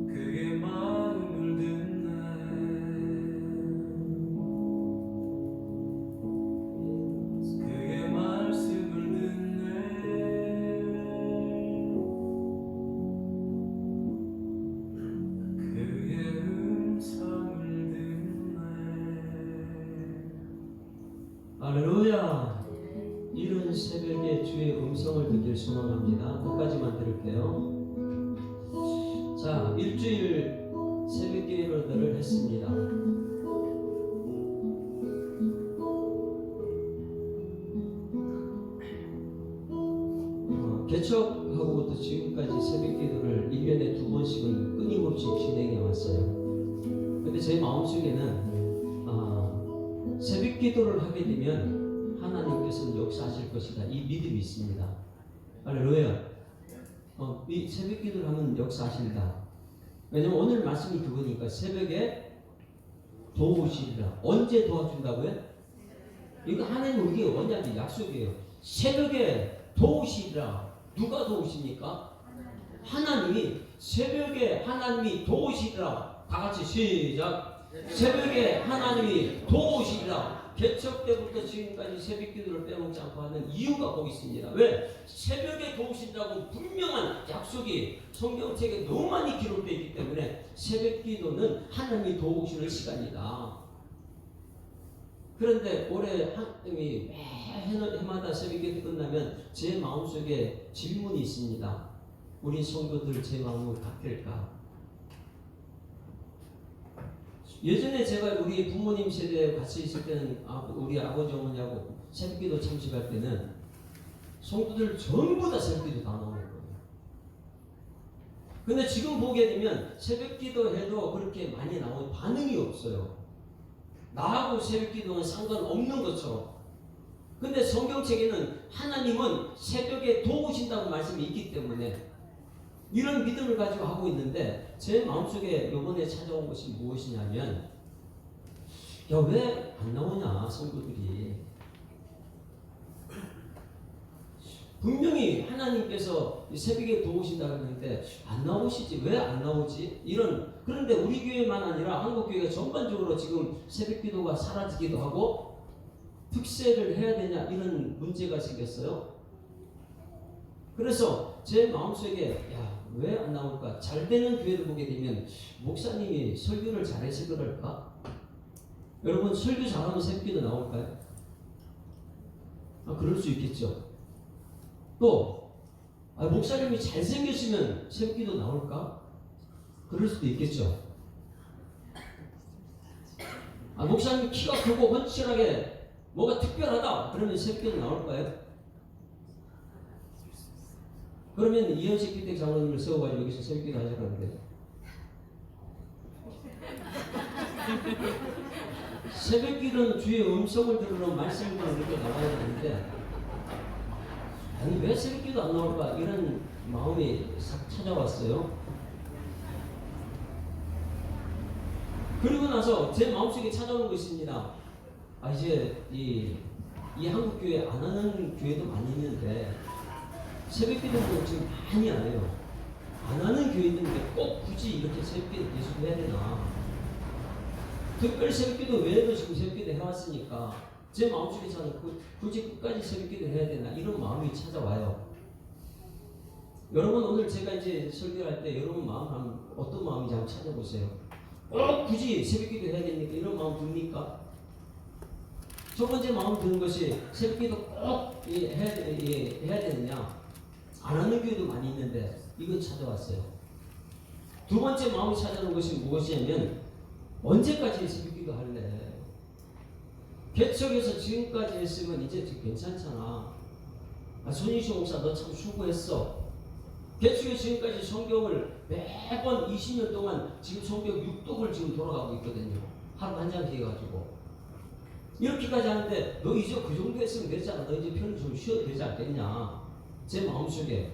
그의 마음을 듣네 그의 말씀을 듣네 그의 음성을 듣네. 할렐루야. 이른 새벽에 주의 음성을 듣길 소망합니다. 끝까지만 들을게요. 자, 일주일 새벽 기도를 했습니다. 개척하고부터 지금까지 새벽 기도를 1년에 2번씩은 끊임없이 진행해 왔어요. 근데 제 마음속에는 새벽 기도를 하게 되면 하나님께서는 역사하실 것이다. 이 믿음이 있습니다. 할렐루야. 이 새벽 기도를 하면 역사하신다. 왜냐면 오늘 말씀이 그거니까 새벽에 도우시리라. 언제 도와준다고요? 이거 하나님 우리에게 언약이 약속이에요. 새벽에 도우시리라. 누가 도우십니까? 하나님이 새벽에 하나님이 도우시리라. 다 같이 시작. 새벽에 하나님이 도우시리라. 개척 때부터 지금까지 새벽 기도를 빼먹지 않고 하는 이유가 거기 있습니다. 왜? 새벽에 도우신다고 분명한 약속이 성경책에 너무 많이 기록되어 있기 때문에 새벽 기도는 하나님이 도우시는 시간이다. 그런데 올해 하나님이 해마다 새벽 기도 끝나면 제 마음속에 질문이 있습니다. 우리 성도들 제 마음을 바뀔까? 예전에 제가 우리 부모님 세대에 같이 있을 때는 우리 아버지 어머니하고 새벽기도 참석할 때는 성도들 전부 다 새벽기도 다 나오는 거예요. 근데 지금 보게 되면 새벽기도 해도 그렇게 많이 나오는 반응이 없어요. 나하고 새벽기도는 상관없는 것처럼. 근데 성경책에는 하나님은 새벽에 도우신다고 말씀이 있기 때문에 이런 믿음을 가지고 하고 있는데 제 마음속에 이번에 찾아온 것이 무엇이냐면 야, 왜 안 나오냐 성도들이. 분명히 하나님께서 새벽에 도우신다 그러는데 안 나오시지. 왜 안 나오지? 그런데 우리 교회만 아니라 한국 교회가 전반적으로 지금 새벽 기도가 사라지기도 하고 특세를 해야 되냐 이런 문제가 생겼어요. 그래서 제 마음속에 왜 안 나올까? 잘 되는 교회를 보게 되면 목사님이 설교를 잘해서 그럴까? 여러분 설교 잘하면 새벽기도 나올까요? 그럴 수 있겠죠. 또 목사님이 잘생겼으면 새벽기도 나올까? 그럴 수도 있겠죠. 목사님이 키가 크고 훤칠하게 뭐가 특별하다 그러면 새벽기도 나올까요? 그러면 이현식 기택 장로님을 세워가지고 여기서 새벽기도 하자는데 새벽기도는 주의 음성을 들으러 말씀을 이렇게 나와야 되는데 아니 왜 새벽기도 안 나올까 이런 마음이 싹 찾아왔어요. 그리고 나서 제 마음속에 찾아오는 것입니다. 이제 이 한국교회 안 하는 교회도 많이 있는데 새벽기도는 지금 많이 안 해요. 안 하는 교회인데 꼭 굳이 이렇게 새벽기도 계속 해야 되나? 특별히 새벽기도 외에도 지금 새벽기도 해왔으니까 제 마음속에 저는 굳이 끝까지 새벽기도 해야 되나 이런 마음이 찾아와요. 여러분 오늘 제가 이제 설교할 때 여러분 마음 어떤 마음인지 한번 찾아보세요. 꼭 굳이 새벽기도 해야 됩니까? 이런 마음 듭니까? 첫 번째 마음 드는 것이 새벽기도 꼭 해야 되느냐? 안 하는 교회도 많이 있는데 이건 찾아왔어요. 두 번째 마음이 찾아오는 것이 무엇이냐면 언제까지 새벽기도 할래? 개척에서 지금까지 했으면 이제 괜찮잖아. 손희시 목사 너 참 수고했어. 개척에서 지금까지 성경을 매번 20년 동안 지금 성경 6독을 지금 돌아가고 있거든요. 하루 한 장씩 해가지고 이렇게까지 하는데 너 이제 그 정도 했으면 되잖아. 너 이제 편히 좀 쉬어도 되지 않겠냐? 제 마음속에.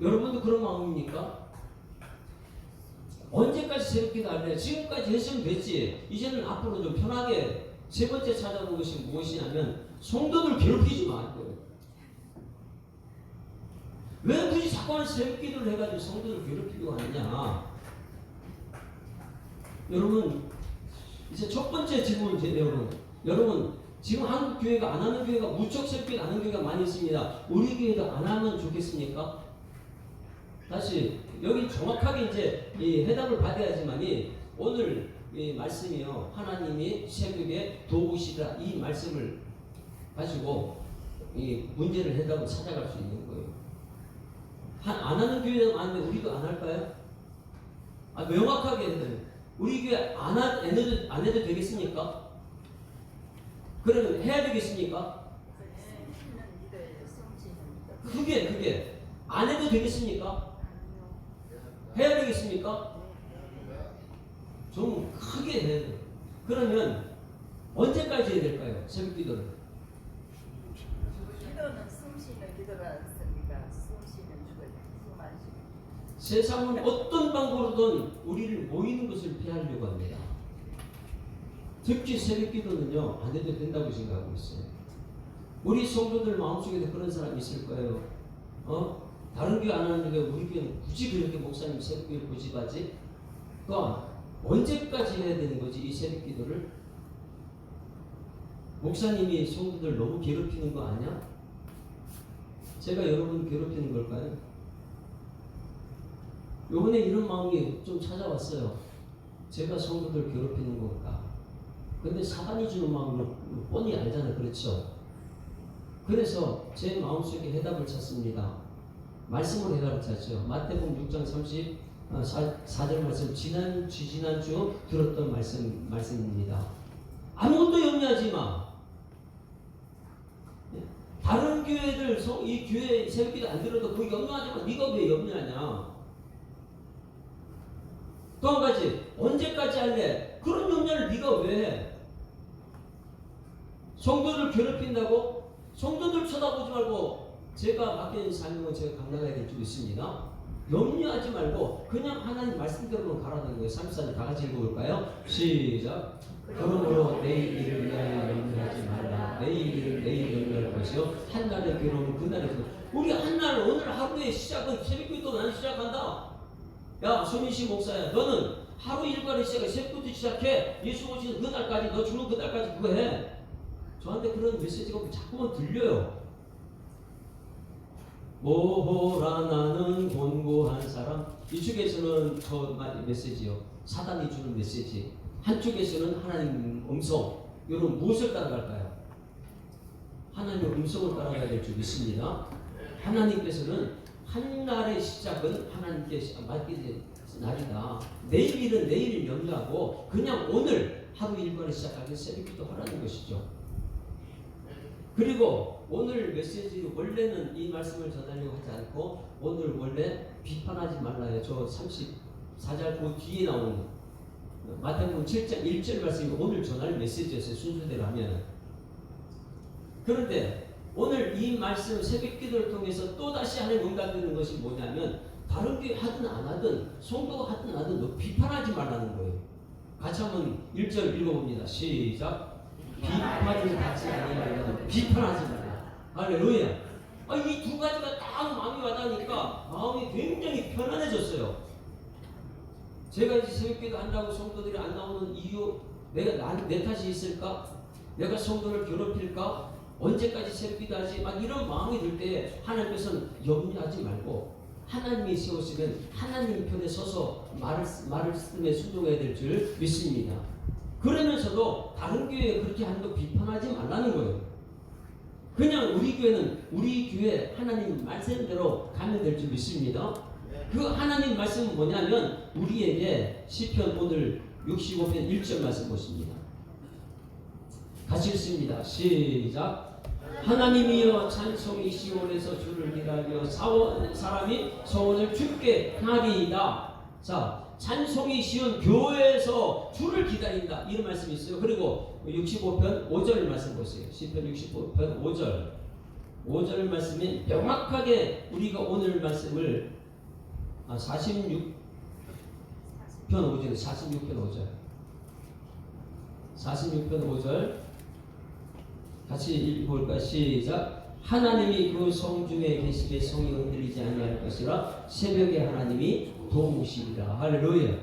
여러분도 그런 마음입니까? 언제까지 새벽기도 할래? 지금까지 했으면 됐지. 이제는 앞으로 좀 편하게 세 번째 찾아온 것이 무엇이냐면 성도들 괴롭히지 마. 왜 굳이 자꾸만 새벽 기도를 해가지고 성도들 괴롭히려고 하느냐? 여러분, 이제 첫 번째 질문이에요. 여러분, 지금 한국 교회가 안 하는 교회가 무척 새벽 기도 안 하는 교회가 많이 있습니다. 우리 교회도 안 하면 좋겠습니까? 다시 여기 정확하게 이제 이 해답을 받아야지만이 오늘 이 말씀이요, 하나님이 새벽에 도우시다 이 말씀을 가지고 이 문제를 해답을 찾아갈 수 있는 거예요. 안 하는 교회는 많은데 우리도 안 할까요? 명확하게 해야 돼요. 우리 교회 안 해도 되겠습니까? 그러면 해야 되겠습니까? 그게 안 해도 되겠습니까? 해야 되겠습니까? 좀 크게 해야 돼요. 그러면 언제까지 해야 될까요? 새벽 기도를. 기도는 숨쉬는 기도가 않습니까? 숨쉬는 죽어요. 숨 안 쉬는. 세상은 어떤 방법으로든 우리를 모이는 것을 피하려고 합니다. 특히 새벽 기도는요, 안 해도 된다고 생각하고 있어요. 우리 성도들 마음속에도 그런 사람이 있을 거예요. 다른 교회 안 하는데 왜 우리 교회는 굳이 그렇게 목사님 새벽 기도를 고집하지? 그러니까 언제까지 해야 되는 거지, 이 새벽 기도를? 목사님이 성도들 너무 괴롭히는 거 아니야? 제가 여러분 괴롭히는 걸까요? 요번에 이런 마음이 좀 찾아왔어요. 제가 성도들 괴롭히는 걸까? 근데 사단이 주는 마음을 뻔히 알잖아요. 그렇죠? 그래서 제 마음속에 해답을 찾습니다. 말씀으로 해답을 찾죠. 마태복음 6장 34절 말씀, 지난주 들었던 말씀입니다. 아무것도 염려하지 마. 다른 교회들, 이 교회 새벽기도 안 들어도 그거 염려하지 마. 네가 왜 염려하냐? 또 한 가지, 언제까지 할래? 그런 염려를 네가 왜 해? 성도들 괴롭힌다고? 성도들 쳐다보지 말고 제가 맡겨진 사명은 제가 감당해야 될 줄 있습니다. 염려하지 말고 그냥 하나님 말씀대로만 가라는 거예요. 34절 다 같이 읽어볼까요? 시작. 그러므로 내일 일을 위하여 염려하지 말라. 내일 일을 내일 염려할 것이요 한날의 괴로움은 그날의 괴로움. 우리 한날 오늘 하루의 시작은 새벽기도 나는 시작한다. 야 손희시 목사야, 너는 하루 일과를 시작해. 새벽부터 시작해. 예수 오시는 그날까지, 너 죽는 그날까지 그거 해. 저한테 그런 메시지가 자꾸만 들려요. 모호라 나는 곤고한 사람. 이쪽에서는 저 메시지요, 사단이 주는 메시지. 한쪽에서는 하나님 음성. 여러분 무엇을 따라갈까요? 하나님의 음성을 따라가야 될 줄 믿습니다. 하나님께서는 한날의 시작은 하나님께 맡기는 날이다. 내일 일은 내일을 염려하고 그냥 오늘 하루 일과를 시작하게 새벽기도 하라는 것이죠. 그리고 오늘 메시지로 원래는 이 말씀을 전하려고 하지 않고 오늘 원래 비판하지 말라요. 저 34절 그 뒤에 나오는 마태복음 7장 1절 말씀이 오늘 전할 메시지였어요. 순서대로 하면. 그런데 오늘 이 말씀 새벽기도를 통해서 또다시 하나님 응답되는 것이 뭐냐면 다른 교회 하든 안 하든 성도가 하든 안 하든 너 비판하지 말라는 거예요. 같이 한번 1절 읽어봅니다. 시작. 비판을 받지 아니하면 비판하지 말라. 할렐루야. 이 두 가지가 딱 마음이 와닿으니까 마음이 굉장히 편안해졌어요. 제가 이제 새벽기도 한다고 성도들이 안 나오는 이유, 내가 내 탓이 있을까? 내가 성도를 괴롭힐까? 언제까지 새벽기도 하지? 막 이런 마음이 들 때 하나님께서는 염려하지 말고 하나님이 세우시면 하나님 편에 서서 말을 쓰며 순종해야 될 줄 믿습니다. 그러면서도 다른 교회에 그렇게 하는 거 비판하지 말라는 거예요. 그냥 우리 교회는 우리 교회 하나님 말씀대로 가면 될 줄 믿습니다. 그 하나님 말씀은 뭐냐면 우리에게 시편 오늘 65편 1절 말씀 보십니다. 같이 읽습니다. 시작. 하나님이여 찬송이 시온에서 주를 기다려 사람이 소원을 주께 하리이다. 자, 찬송이 시온 교회에서 주를 기다린다. 이런 말씀이 있어요. 그리고 65편 5절 말씀 보세요. 시편 65편 5절 말씀이 명확하게 우리가 오늘 말씀을 46편 5절 46편 5절 같이 읽어볼까? 시작. 하나님이 그 성 중에 계시되 성이 흔들리지 아니할 것이라 새벽에 하나님이 도우시리라. 할렐루야.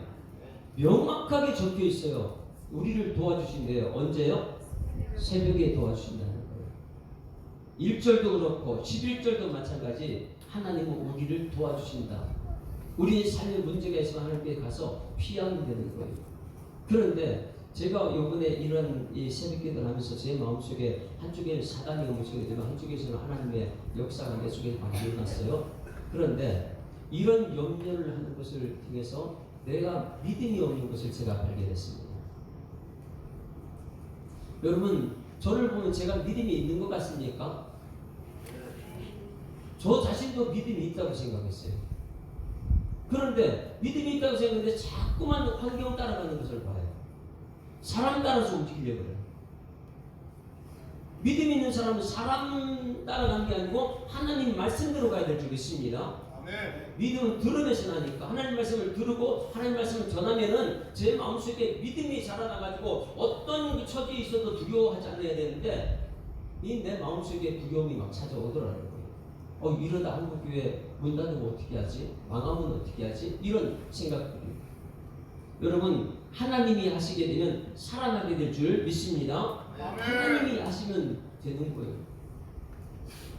명확하게 적혀 있어요. 우리를 도와주신대요. 언제요? 새벽에 도와주신다는 거예요. 1절도 그렇고 11절도 마찬가지. 하나님은 우리를 도와주신다. 우리의 삶에 문제가 있으면 하나님께 가서 피하면 되는 거예요. 그런데 제가 이번에 이런 이 새벽기도를 하면서 제 마음속에 한쪽에는 사단이 움직이게 되면 한쪽에서는 하나님의 역사가 내 속에 많이 일어났어요. 그런데 이런 염려를 하는 것을 통해서 내가 믿음이 없는 것을 제가 발견했습니다. 여러분, 저를 보면 제가 믿음이 있는 것 같습니까? 저 자신도 믿음이 있다고 생각했어요. 그런데 믿음이 있다고 생각했는데 자꾸만 환경 따라가는 것을 봐요. 사람 따라서 움직이려고 해요. 믿음 있는 사람은 사람 따라가는 게 아니고 하나님 말씀대로 가야 될 줄 믿습니다. 믿음은 들으면서 나니까 하나님 말씀을 들고 하나님 말씀을 전하면은 제 마음속에 믿음이 자라나가지고 어떤 처지에 있어도 두려워하지 않아야 되는데 이 내 마음속에 두려움이 막 찾아오더라는 거예요. 이러다 한국교회 문 닫으면 어떻게 하지? 망하면 어떻게 하지? 이런 생각들이. 여러분, 하나님이 하시게 되면 살아나게 될 줄 믿습니다. 하나님이 하시면 되는 거예요.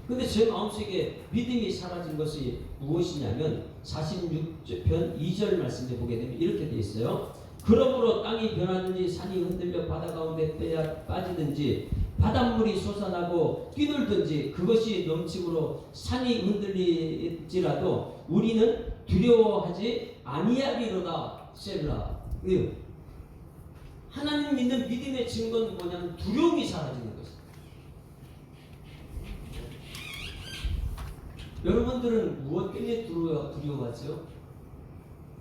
근데 제 마음속에 믿음이 사라진 것이 무엇이냐면 46편 2절 말씀에 보게 되면 이렇게 되어 있어요. 그러므로 땅이 변하든지 산이 흔들려 바다 가운데 빠지든지 바닷물이 솟아나고 뛰놀든지 그것이 넘치므로 산이 흔들릴지라도 우리는 두려워하지 아니하리로다. 셀라. 하나님 믿는 믿음의 증거는 뭐냐면 두려움이 사라지는 것입니다. 여러분들은 무엇 때문에 두려워하죠?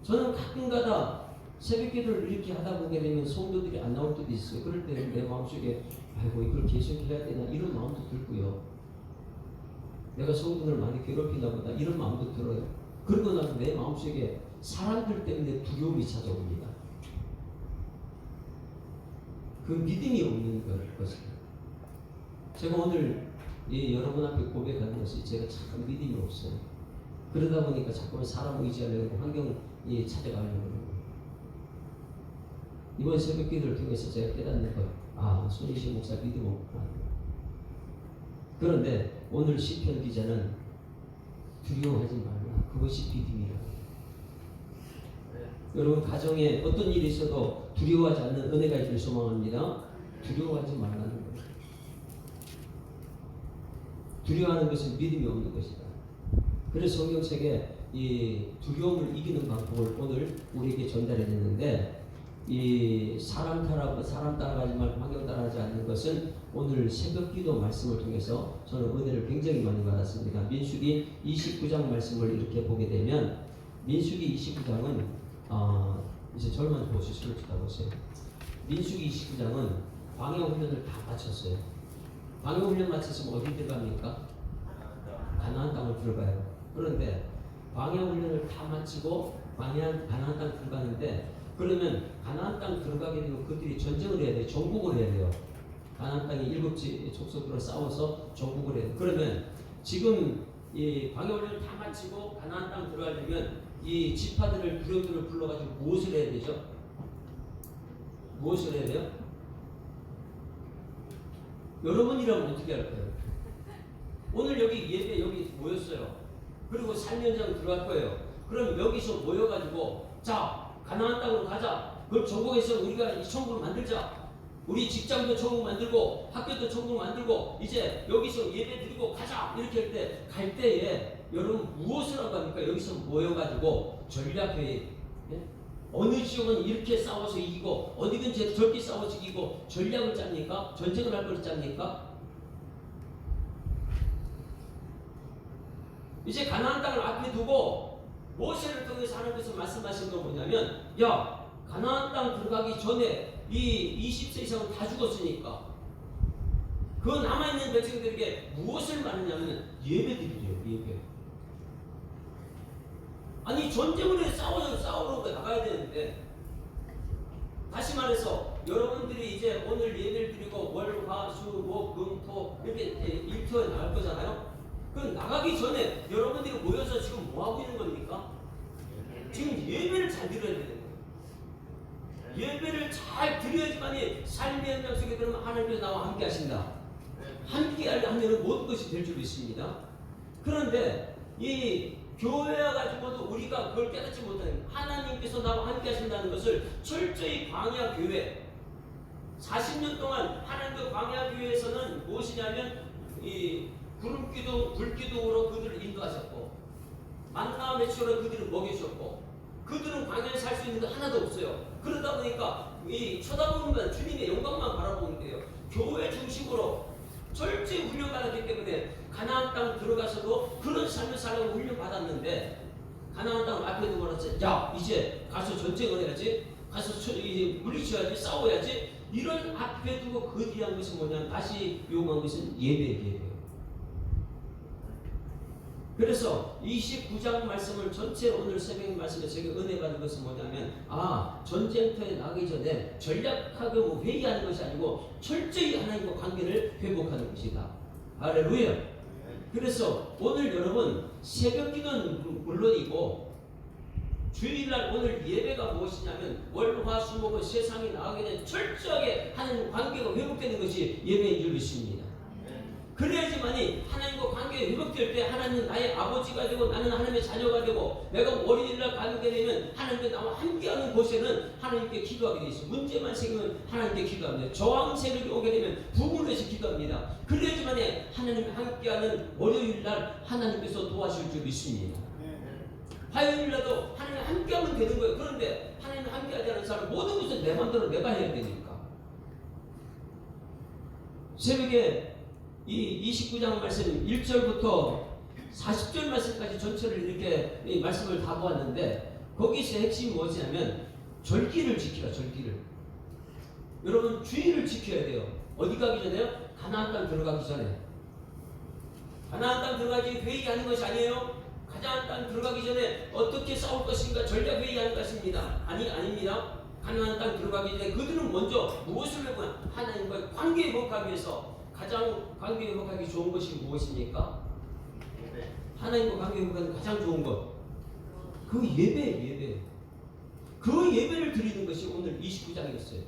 저는 가끔가다 새벽기도를 이렇게 하다 보게 되면 성도들이 안 나올 때도 있어요. 그럴 때 내 마음속에 아이고 이걸 계속해야 되나 이런 마음도 들고요. 내가 성도들을 많이 괴롭히나 보다 이런 마음도 들어요. 그러고 나서 내 마음속에 사람들 때문에 두려움이 찾아옵니다. 그 믿음이 없는 것입니다. 제가 오늘 여러분 앞에 고백하는 것이 제가 참 믿음이 없어요. 그러다 보니까 자꾸만 사람 의지하려고 환경이 찾아가려고 그러고 이번 새벽기도를 통해서 제가 깨닫는 것, 손희신 목사 믿음 없구나. 그런데 오늘 시편 기자는 두려워하지 말라. 그것이 믿음이라고. 여러분 가정에 어떤 일이 있어도 두려워하지 않는 은혜가 있기를 소망합니다. 두려워하지 말라는 거예요. 두려워하는 것은 믿음이 없는 것이다. 그래서 성경책에 이 두려움을 이기는 방법을 오늘 우리에게 전달해 줬는데 이 사람 따라가지 말고 환경 따라가지 않는 것은 오늘 새벽기도 말씀을 통해서 저는 은혜를 굉장히 많이 받았습니다. 민수기 29장 말씀을 이렇게 보게 되면 민수기 29장은 이제 절만 보실 수 있다 보세요. 민수기 29장은 광야훈련을 다 마쳤어요. 광야훈련 마쳤으면 어디 들어갑니까? 가나안 땅을 들어가요. 그런데 광야훈련을 다 마치고 가나안 땅 들어가는데 그러면 가나안 땅 들어가게 되면 그들이 전쟁을 해야 돼요. 정복을 해야 돼요. 가나안 땅이 7지 족속으로 싸워서 정복을 해야 돼요. 그러면 지금 이 광야훈련을 다 마치고 가나안 땅 들어가려면 이 지파들을 부령들을 불러가지고 무엇을 해야 되죠? 무엇을 해야 돼요? 여러분이라면 어떻게 할까요? 오늘 여기 예배 여기 모였어요. 그리고 살면장 들어갈 거예요. 그럼 여기서 모여가지고 자 가나안 땅으로 가자. 그걸 정복해서 우리가 이 천국을 만들자. 우리 직장도 천국 만들고 학교도 천국 만들고 이제 여기서 예배 드리고 가자. 이렇게 갈 때에 여러분 무엇을 하고 합니까? 여기서 모여가지고 전략회의. 어느 지역은 이렇게 싸워서 이기고 어디든 저렇게 싸워서 이기고 전략을 짭니까? 전쟁을 할 걸 짭니까? 이제 가나안 땅을 앞에 두고 모세를 통해서 하나님께서 말씀하신 건 뭐냐면 야 가나안 땅 들어가기 전에 이 20세 이상은 다 죽었으니까 그 남아있는 백성들에게 무엇을 말하냐면 예배드리래요. 예배. 아니 전쟁을 해 싸우러 나가야 되는데 다시 말해서 여러분들이 이제 오늘 예배를 드리고 월, 화, 수, 목, 금, 토 이렇게 일터에 나갈 거잖아요. 그럼 나가기 전에 여러분들이 모여서 지금 뭐 하고 있는 겁니까? 지금 예배를 잘 드려야 되는 거예요. 예배를 잘 드려야지만이 삶의 현장 속에 들으면 하나님께서 나와 함께 하신다. 함께 하면 모든 것이 될 줄 믿습니다. 그런데 이 교회와 가지고도 우리가 그걸 깨닫지 못하는 하나님께서 나와 함께 하신다는 것을 철저히 광야 교회 40년 동안 하나님의 광야 교회에서는 무엇이냐면 이 구름기둥 불기둥으로 그들을 인도하셨고 만나 매초로 그들을 먹이셨고 그들은 광야에 살 수 있는 게 하나도 없어요. 그러다 보니까 이 쳐다보면 주님의 영광만 바라보는 데요. 교회 중심으로 철저히 훈련 받았기 때문에 가나안 땅 들어가서도 그런 삶을 살라고 훈련 받았는데 가나안 땅 앞에 두고 말했어요. 야 이제 가서 전쟁을 해야지. 가서 이제 물리쳐야지. 싸워야지. 이런 앞에 두고 그 뒤에 한 것은 뭐냐면 다시 요구한 것은 예배예요. 그래서 29장 말씀을 전체로 오늘 새벽 말씀에 제가 은혜 받은 것은 뭐냐면 전쟁터에 나가기 전에 전략하게 회의하는 것이 아니고 철저히 하나님과 관계를 회복하는 것이다. 할렐루야. 그래서 오늘 여러분 새벽 기도는 물론이고 주일날 오늘 예배가 무엇이냐면 월화수목은 세상에 나가기 전에 철저하게 하나님 관계가 회복되는 것이 예배인 줄 믿습니다. 그래야지만이 하나님과 관계가 회복될 때 하나님은 나의 아버지가 되고 나는 하나님의 자녀가 되고 내가 월요일날 가게 되면 하나님께 나와 함께하는 곳에는 하나님께 기도하게 되어 있어요. 문제만 생기면 하나님께 기도합니다. 저항 세력이 오게 되면 부분에서 기도합니다. 그래야지만이 하나님과 함께하는 월요일날 하나님께서 도와줄 줄 믿습니다. 화요일날도 하나님 함께하면 되는 거예요. 그런데 하나님 함께하지 않은 사람 모든 것을 내 마음대로 내가 해야 되니까 새벽에 이 29장 말씀 1절부터 40절 말씀까지 전체를 이렇게 이 말씀을 다 보았는데 거기서 핵심이 무엇이냐면 절기를 지키라. 절기를 여러분 주일을 지켜야 돼요. 어디 가기 전에요? 가나안 땅 들어가기 전에. 가나안 땅 들어가기 회의하는 것이 아니에요. 가나안 땅 들어가기 전에 어떻게 싸울 것인가 전략 회의하는 것입니다. 아닙니다. 가나안 땅 들어가기 전에 그들은 먼저 무엇을 회복하냐? 하나님과의 관계 회복하기 위해서 가장 관계 회복하기 좋은 것이 무엇입니까? 하나님과 관계 회복하는 가장 좋은 것. 그 예배. 그 예배를 드리는 것이 오늘 29장이었어요.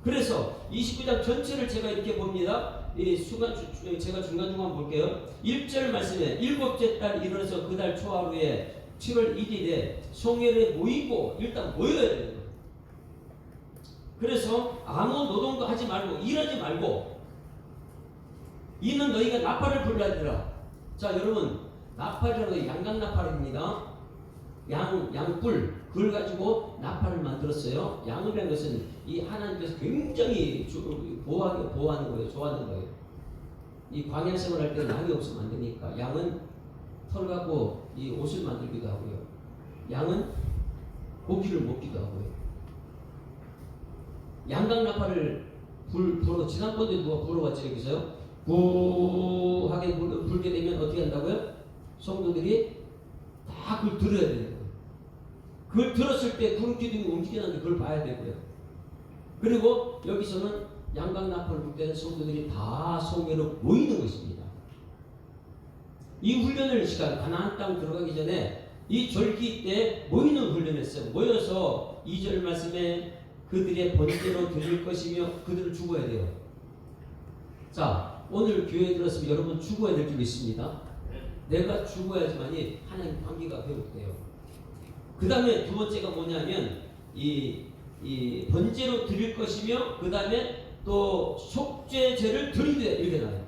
그래서 29장 전체를 제가 이렇게 봅니다. 제가 중간중간 볼게요. 1절 말씀에 일곱째 달 일어나서 그 달 초하루에 7월 1일에 송회를 모이고 일단 모여야 돼요. 그래서 아무 노동도 하지 말고 일하지 말고 이는 너희가 나팔을 불러들라. 자 여러분 나팔이라고 양강나팔입니다. 양뿔 그걸 가지고 나팔을 만들었어요. 양이라는 것은 이 하나님께서 굉장히 보호하는 거예요. 좋아하는 거예요. 이 광야 생활할 때는 양이 없으면 안 되니까 양은 털 갖고 이 옷을 만들기도 하고요. 양은 고기를 먹기도 하고요. 양강나팔을 불어 지난번에 누가 불어왔지 여기서요? 부하게 불게 되면 어떻게 한다고요? 성도들이 다 그걸 들어야 되는 거예요. 그걸 들었을 때 구름기둥이 움직이는데 그걸 봐야 되고요. 그리고 여기서는 양강나팔을 불 때는 성도들이 다 성회로 모이는 것입니다. 이 훈련을 시간 가나안 땅 들어가기 전에 이 절기 때 모이는 훈련을 했어요. 모여서 2절 말씀에 그들의 번제로 드릴 것이며 그들을 죽어야 돼요. 자 오늘 교회에 들었으면 여러분 죽어야 될 줄 믿습니다. 내가 죽어야지만이 하나님 관계가 회복돼요. 그 다음에 두 번째가 뭐냐면 이 번제로 드릴 것이며 그 다음에 또 속죄제를 드리되 이렇게 나와요.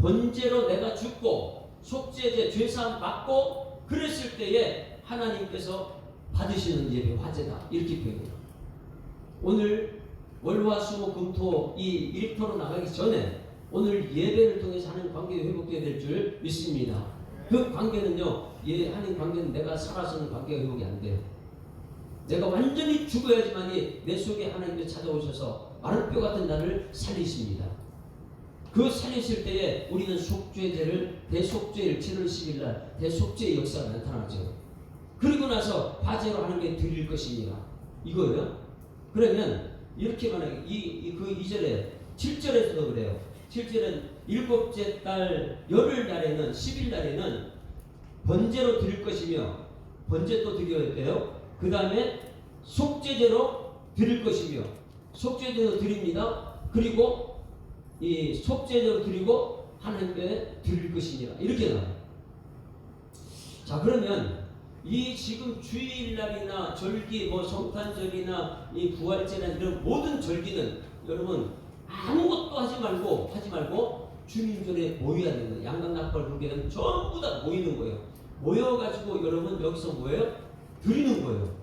번제로 내가 죽고 속죄제 죄사함 받고 그랬을 때에 하나님께서 받으시는 예배 화제다 이렇게 표현해요. 오늘 월화수목금토 이 일터로 나가기 전에 오늘 예배를 통해서 하는 관계가 회복되어야 될 줄 믿습니다. 그 관계는요, 하는 관계는 내가 살아서는 관계가 회복이 안 돼요. 내가 완전히 죽어야지만이 내 속에 하나님께서 찾아오셔서 마른 뼈 같은 나를 살리십니다. 그 살리실 때에 우리는 속죄제를 대속죄일 7월 10일 날 대속죄의 역사가 나타나죠. 그리고 나서 화제로 하는 게 드릴 것입니다. 이거예요. 그러면 이렇게 말해요. 그 2절에 7절에서도 그래요. 7절은 일곱째 달 열흘 날에는 10일 날에는 번제로 드릴 것이며 번제 또 드려야 돼요. 그 다음에 속죄제로 드릴 것이며 속죄제로 드립니다. 그리고 이 속죄제로 드리고 하나님께 드릴 것이니라 이렇게 나와요. 자 그러면 이 지금 주일날이나 절기 뭐 성탄절이나 이 부활제나 이런 모든 절기는 여러분 아무것도 하지 말고 주님 전에 모여야 되는 거예요. 양강나팔 불개는 전부 다 모이는 거예요. 모여가지고 여러분 여기서 뭐예요? 드리는 거예요.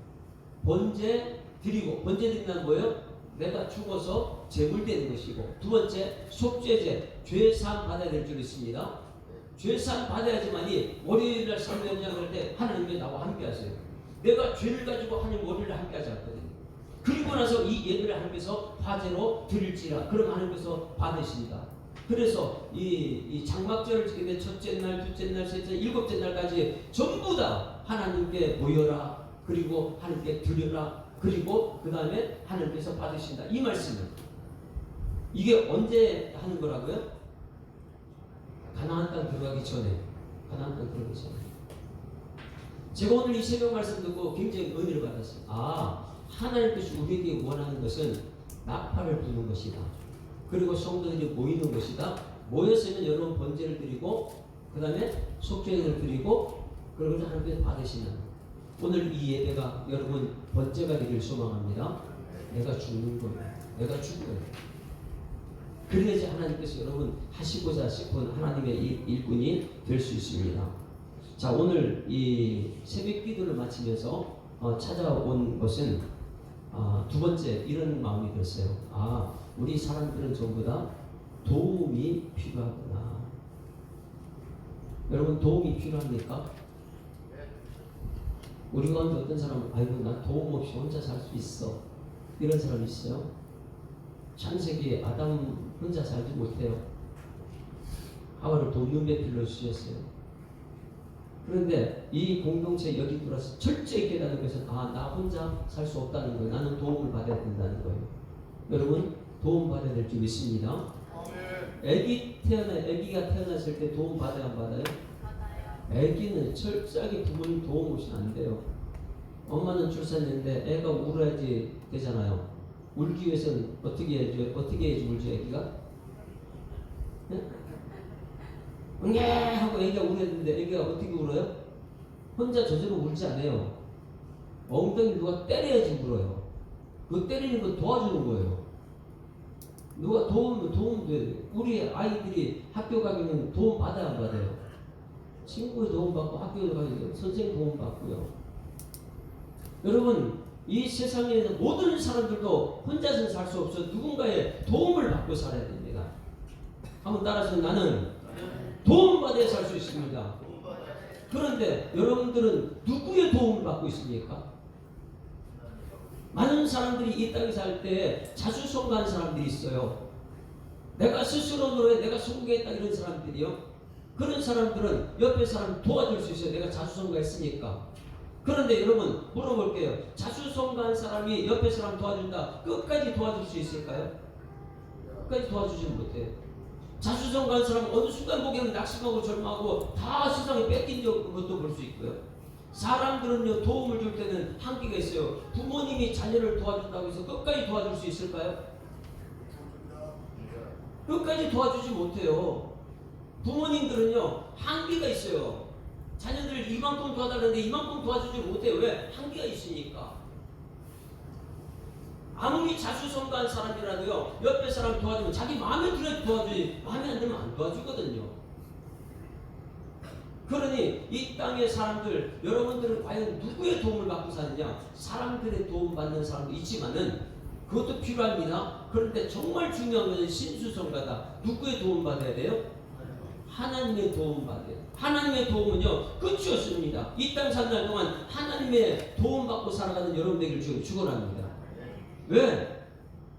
번제 드리고 번제 드린다는 뭐예요? 내가 죽어서 제물되는 것이고 두 번째 속죄제 죄사함 받아야 될 줄 있습니다. 죄사함 받아야지만이 월요일날 삼면장을 할 때 하나님이 나와 함께 하세요. 내가 죄를 가지고 하나님 월요일에 함께 하지 않거든요. 그리고 나서 이 예배를 하나님께서 화제로 드릴지라 그럼 하나님께서 받으십니다. 그래서 이 장막절을 지게 된 첫째 날, 둘째 날, 셋째, 일곱째 날까지 전부 다 하나님께 모여라. 그리고 하나님께 드려라. 그리고 그 다음에 하나님께서 받으신다. 이 말씀은 이게 언제 하는 거라고요? 가나안 땅 들어가기 전에. 가나안 땅 들어가기 전에. 제가 오늘 이 새벽 말씀 듣고 굉장히 은혜를 받았어요. 아, 하나님께서 우리에게 원하는 것은 나팔을 부는 것이다. 그리고 성도들이 모이는 것이다. 모였으면 여러분 번제를 드리고 그 다음에 속죄를 드리고 그리고 하나님께서 받으시는 오늘 이 예배가 여러분 번제가 되길 소망합니다. 내가 죽는 거예요. 내가 죽어요. 그래야지 하나님께서 여러분 하시고자 싶은 하나님의 일꾼이 될 수 있습니다. 자 오늘 이 새벽 기도를 마치면서 찾아온 것은 두 번째 이런 마음이 들었어요. 우리 사람들은 전부 다 도움이 필요하구나. 여러분 도움이 필요합니까? 우리 가운데 어떤 사람은 아이고 나 도움 없이 혼자 살 수 있어 이런 사람 있어요? 창세기 아담 혼자 살지 못해요. 하와를 돕는 배필로 주셨어요. 그런데 이 공동체 여기 들어서 철저히 깨닫는 것은 나 혼자 살 수 없다는 거예요. 나는 도움을 받아야 된다는 거예요. 여러분 도움 받아야 될 줄 믿습니다. 아기가 태어났을 때 도움 받아야 안 받아요? 아기는 철저하게 부모님 도움 없이는 안 돼요. 엄마는 출산했는데 애가 울어야지 되잖아요. 울기 위해서는 어떻게 해야지 울죠 애기가? 네? 응애 하고 애기가 울었는데 애기가 어떻게 울어요? 혼자 저절로 울지 않아요. 엉덩이 누가 때려야지 울어요. 그 때리는 건 도와주는 거예요. 누가 도움 돼요. 우리 아이들이 학교 가기는 도움 받아야 안 받아요? 친구의 도움 받고 학교에 가기는 선생님 도움 받고요. 여러분 이 세상에 있는 모든 사람들도 혼자서는 살 수 없어 누군가의 도움을 받고 살아야 됩니다. 한번 따라서 나는 도움받아야 살 수 있습니다. 그런데 여러분들은 누구의 도움을 받고 있습니까? 많은 사람들이 이 땅에 살 때 자수성가하는 사람들이 있어요. 내가 스스로 노래 내가 성공했다 이런 사람들이요. 그런 사람들은 옆에 사람 도와줄 수 있어요. 내가 자수성가했으니까. 그런데 여러분 물어볼게요. 자수성가한 사람이 옆에 사람 도와준다. 끝까지 도와줄 수 있을까요? 끝까지 도와주지 못해요. 자수성가한 사람은 어느 순간 보기에는 낙심하고 절망하고 다 세상에 뺏긴 것도 볼 수 있고요. 사람들은요 도움을 줄 때는 한계가 있어요. 부모님이 자녀를 도와준다고 해서 끝까지 도와줄 수 있을까요? 끝까지 도와주지 못해요. 부모님들은요 한계가 있어요. 자녀들 이만큼 도와달라는데 이만큼 도와주지 못해요. 왜? 한계가 있으니까. 아무리 자수성가한 사람이라도요 옆에 사람 도와주면 자기 마음에 들어야 도와주지 마음에 안 들면 안 도와주거든요. 그러니 이 땅의 사람들 여러분들은 과연 누구의 도움을 받고 사느냐? 사람들의 도움 받는 사람도 있지만은 그것도 필요합니다. 그런데 정말 중요한 것은 신수성가다. 누구의 도움 받아야 돼요? 하나님의 도움 받아요. 하나님의 도움은요 끝이 없습니다. 이 땅 사는 날 동안 하나님의 도움 받고 살아가는 여러분 되기를 지금 축원합니다. 왜?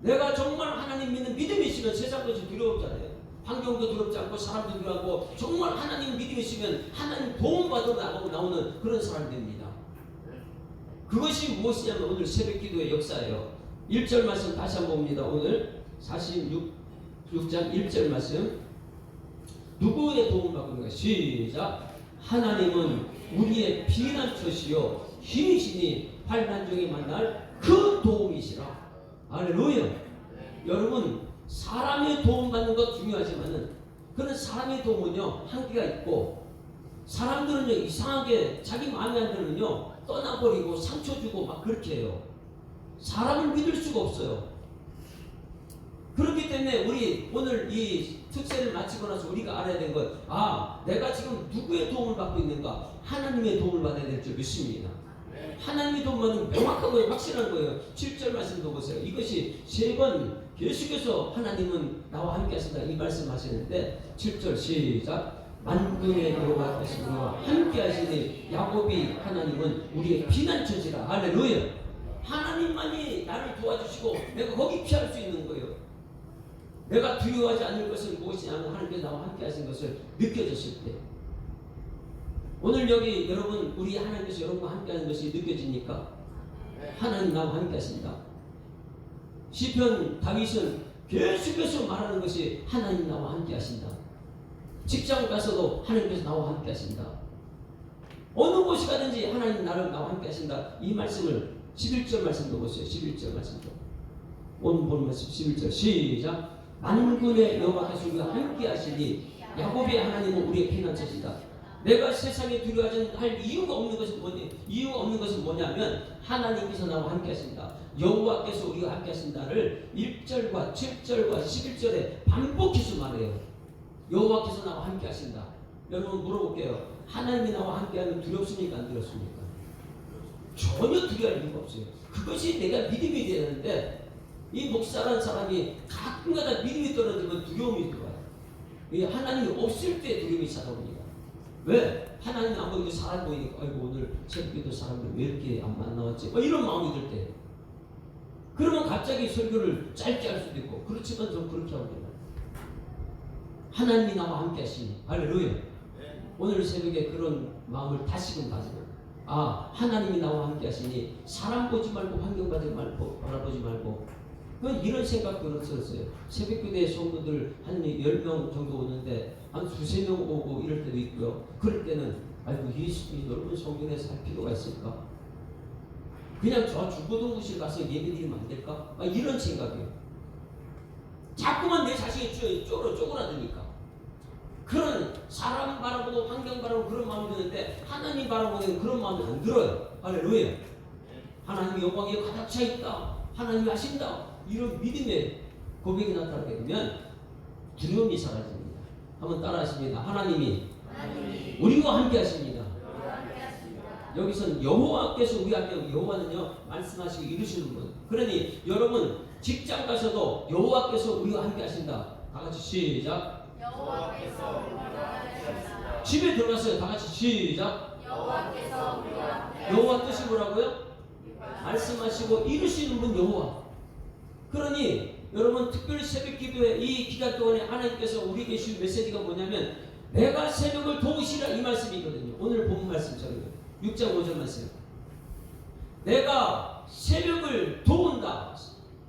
내가 정말 하나님 믿는 믿음이 있으면 세상 것이 두려웠잖아요. 환경도 두렵지 않고 사람도 두려워하고 정말 하나님 믿음이 있으면 하나님 도움 받으러 나오는 그런 사람들입니다. 그것이 무엇이냐면 오늘 새벽 기도의 역사예요. 1절 말씀 다시 한번 봅니다. 오늘 46장 1절 말씀. 누구의 도움을 받고 있는가? 시작. 하나님은 우리의 피난처시요 힘이시니 환난 중에 만날 그 도움이시라. 할렐루야. 여러분, 사람의 도움 받는 것 중요하지만은 그런 사람의 도움은요 한계가 있고, 사람들은요 이상하게 자기 마음에 안 들면요 떠나버리고 상처 주고 막 그렇게 해요. 사람을 믿을 수가 없어요. 그렇기 때문에 우리 오늘 이 특세를 마치고 나서 우리가 알아야 되는 건, 내가 지금 누구의 도움을 받고 있는가? 하나님의 도움을 받아야 될 줄 믿습니다. 하나님의 도움은 명확하고 확실한 거예요. 7절 말씀도 보세요. 이것이 3번 계속해서 하나님은 나와 함께 하신다 이 말씀 하시는데, 7절 시작. 만군의 여호와께서 우리와 함께 하시니 야곱이 하나님은 우리의 피난처시라. 할렐루야. 하나님만이 나를 도와주시고 내가 거기 피할 수 있는 거예요. 내가 두려워하지 않을 것은 무엇이냐면 하나님께서 나와 함께 하신 것을 느껴졌을 때. 오늘 여기 여러분, 우리 하나님께서 여러분과 함께 하는 것이 느껴지니까 하나님 나와 함께 하신다. 시편 다윗은 계속해서 말하는 것이 하나님 나와 함께 하신다. 직장 가서도 하나님께서 나와 함께 하신다. 어느 곳에 가든지 하나님 나를 나와 함께 하신다. 이 말씀을 11절 말씀도 보세요. 11절 말씀도. 오늘 보는 말씀 11절 시작. 만군의 여호와께서 우리와 함께 하시니 야곱의 하나님은 우리의 피난처시다. 내가 세상에 두려워하지 할 이유가 없는 것은 뭐냐면 하나님께서 나와 함께 하신다. 여호와께서 우리와 함께 하신다를 1절과 7절과 11절에 반복해서 말해요. 여호와께서 나와 함께 하신다. 여러분 물어볼게요. 하나님이 나와 함께 하면 두렵습니까? 안 두렵습니까? 전혀 두려워할 이유가 없어요. 그것이 내가 믿음이 되는데, 이 목사라는 사람이 가끔가다 믿음이 떨어지면 두려움이 들어와요. 하나님이 없을 때 두려움이 찾아옵니다. 왜? 하나님이 안 보이고 사람 보이니까 아이고 오늘 새벽에도 사람들 왜 이렇게 안 나왔지? 이런 마음이 들 때. 그러면 갑자기 설교를 짧게 할 수도 있고, 그렇지만 좀 그렇게 하거든요. 하나님이 나와 함께 하시니 할렐루야. 오늘 새벽에 그런 마음을 다시금 가지고, 하나님이 나와 함께 하시니 사람 보지 말고 환경 바라보지 말고, 이런 생각도 들었어요. 새벽교대 성도들 한 10명 정도 오는데 한 두세 명 오고 이럴 때도 있고요. 그럴 때는 아이고 이 넓은 성전에서 할 필요가 있을까? 그냥 저 중고등부실 가서 예배드리면 안 될까? 이런 생각이에요. 자꾸만 내 자신이 쪼그라드니까. 그런 사람 바라보고 환경 바라보고 그런 마음이 드는데, 하나님 바라보는 그런 마음이 안 들어요. 할렐루야. 하나님의 영광이 가득 차 있다. 하나님이 하신다. 이런 믿음의 고백이 나타나게 되면 두려움이 사라집니다. 한번 따라 하십니다. 하나님이 우리와 함께 하십니다. 여기서는 여호와께서 우리 함께, 여호와는요 말씀하시고 이루시는 분. 그러니 여러분 직장 가서도 여호와께서 우리와 함께 하신다. 다 같이 시작. 여호와께서 우리와 함께 하신다. 집에 들어갔어요. 다 같이 시작. 여호와께서 우리와 함께 하신다. 여호와 뜻이 뭐라고요? 말씀하시고 이루시는 분 여호와. 그러니 여러분 특별히 새벽 기도회 이 기간 동안에 하나님께서 우리에게 주신 메시지가 뭐냐면, 내가 새벽을 도우시라 이 말씀이거든요. 오늘 본 말씀처럼 6장 5절 말씀. 내가 새벽을 도운다.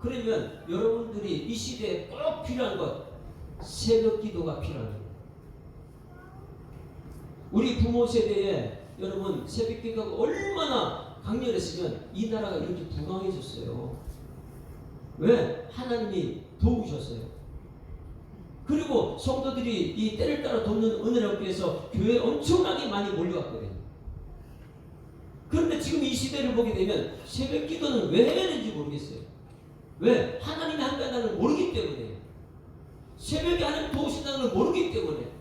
그러면 여러분들이 이 시대에 꼭 필요한 것, 새벽 기도가 필요한 거예요. 우리 부모 세대에 여러분 새벽 기도가 얼마나 강렬했으면 이 나라가 이렇게 부강해졌어요. 왜? 하나님이 도우셨어요. 그리고 성도들이 이 때를 따라 돕는 은혜를 얻기 위해서 교회에 엄청나게 많이 몰려왔거든요. 그런데 지금 이 시대를 보게 되면 새벽 기도는 왜 해야 되는지 모르겠어요. 왜? 하나님이 함께한다는 걸 모르기 때문에. 새벽에 하나님 도우신다는 걸 모르기 때문에.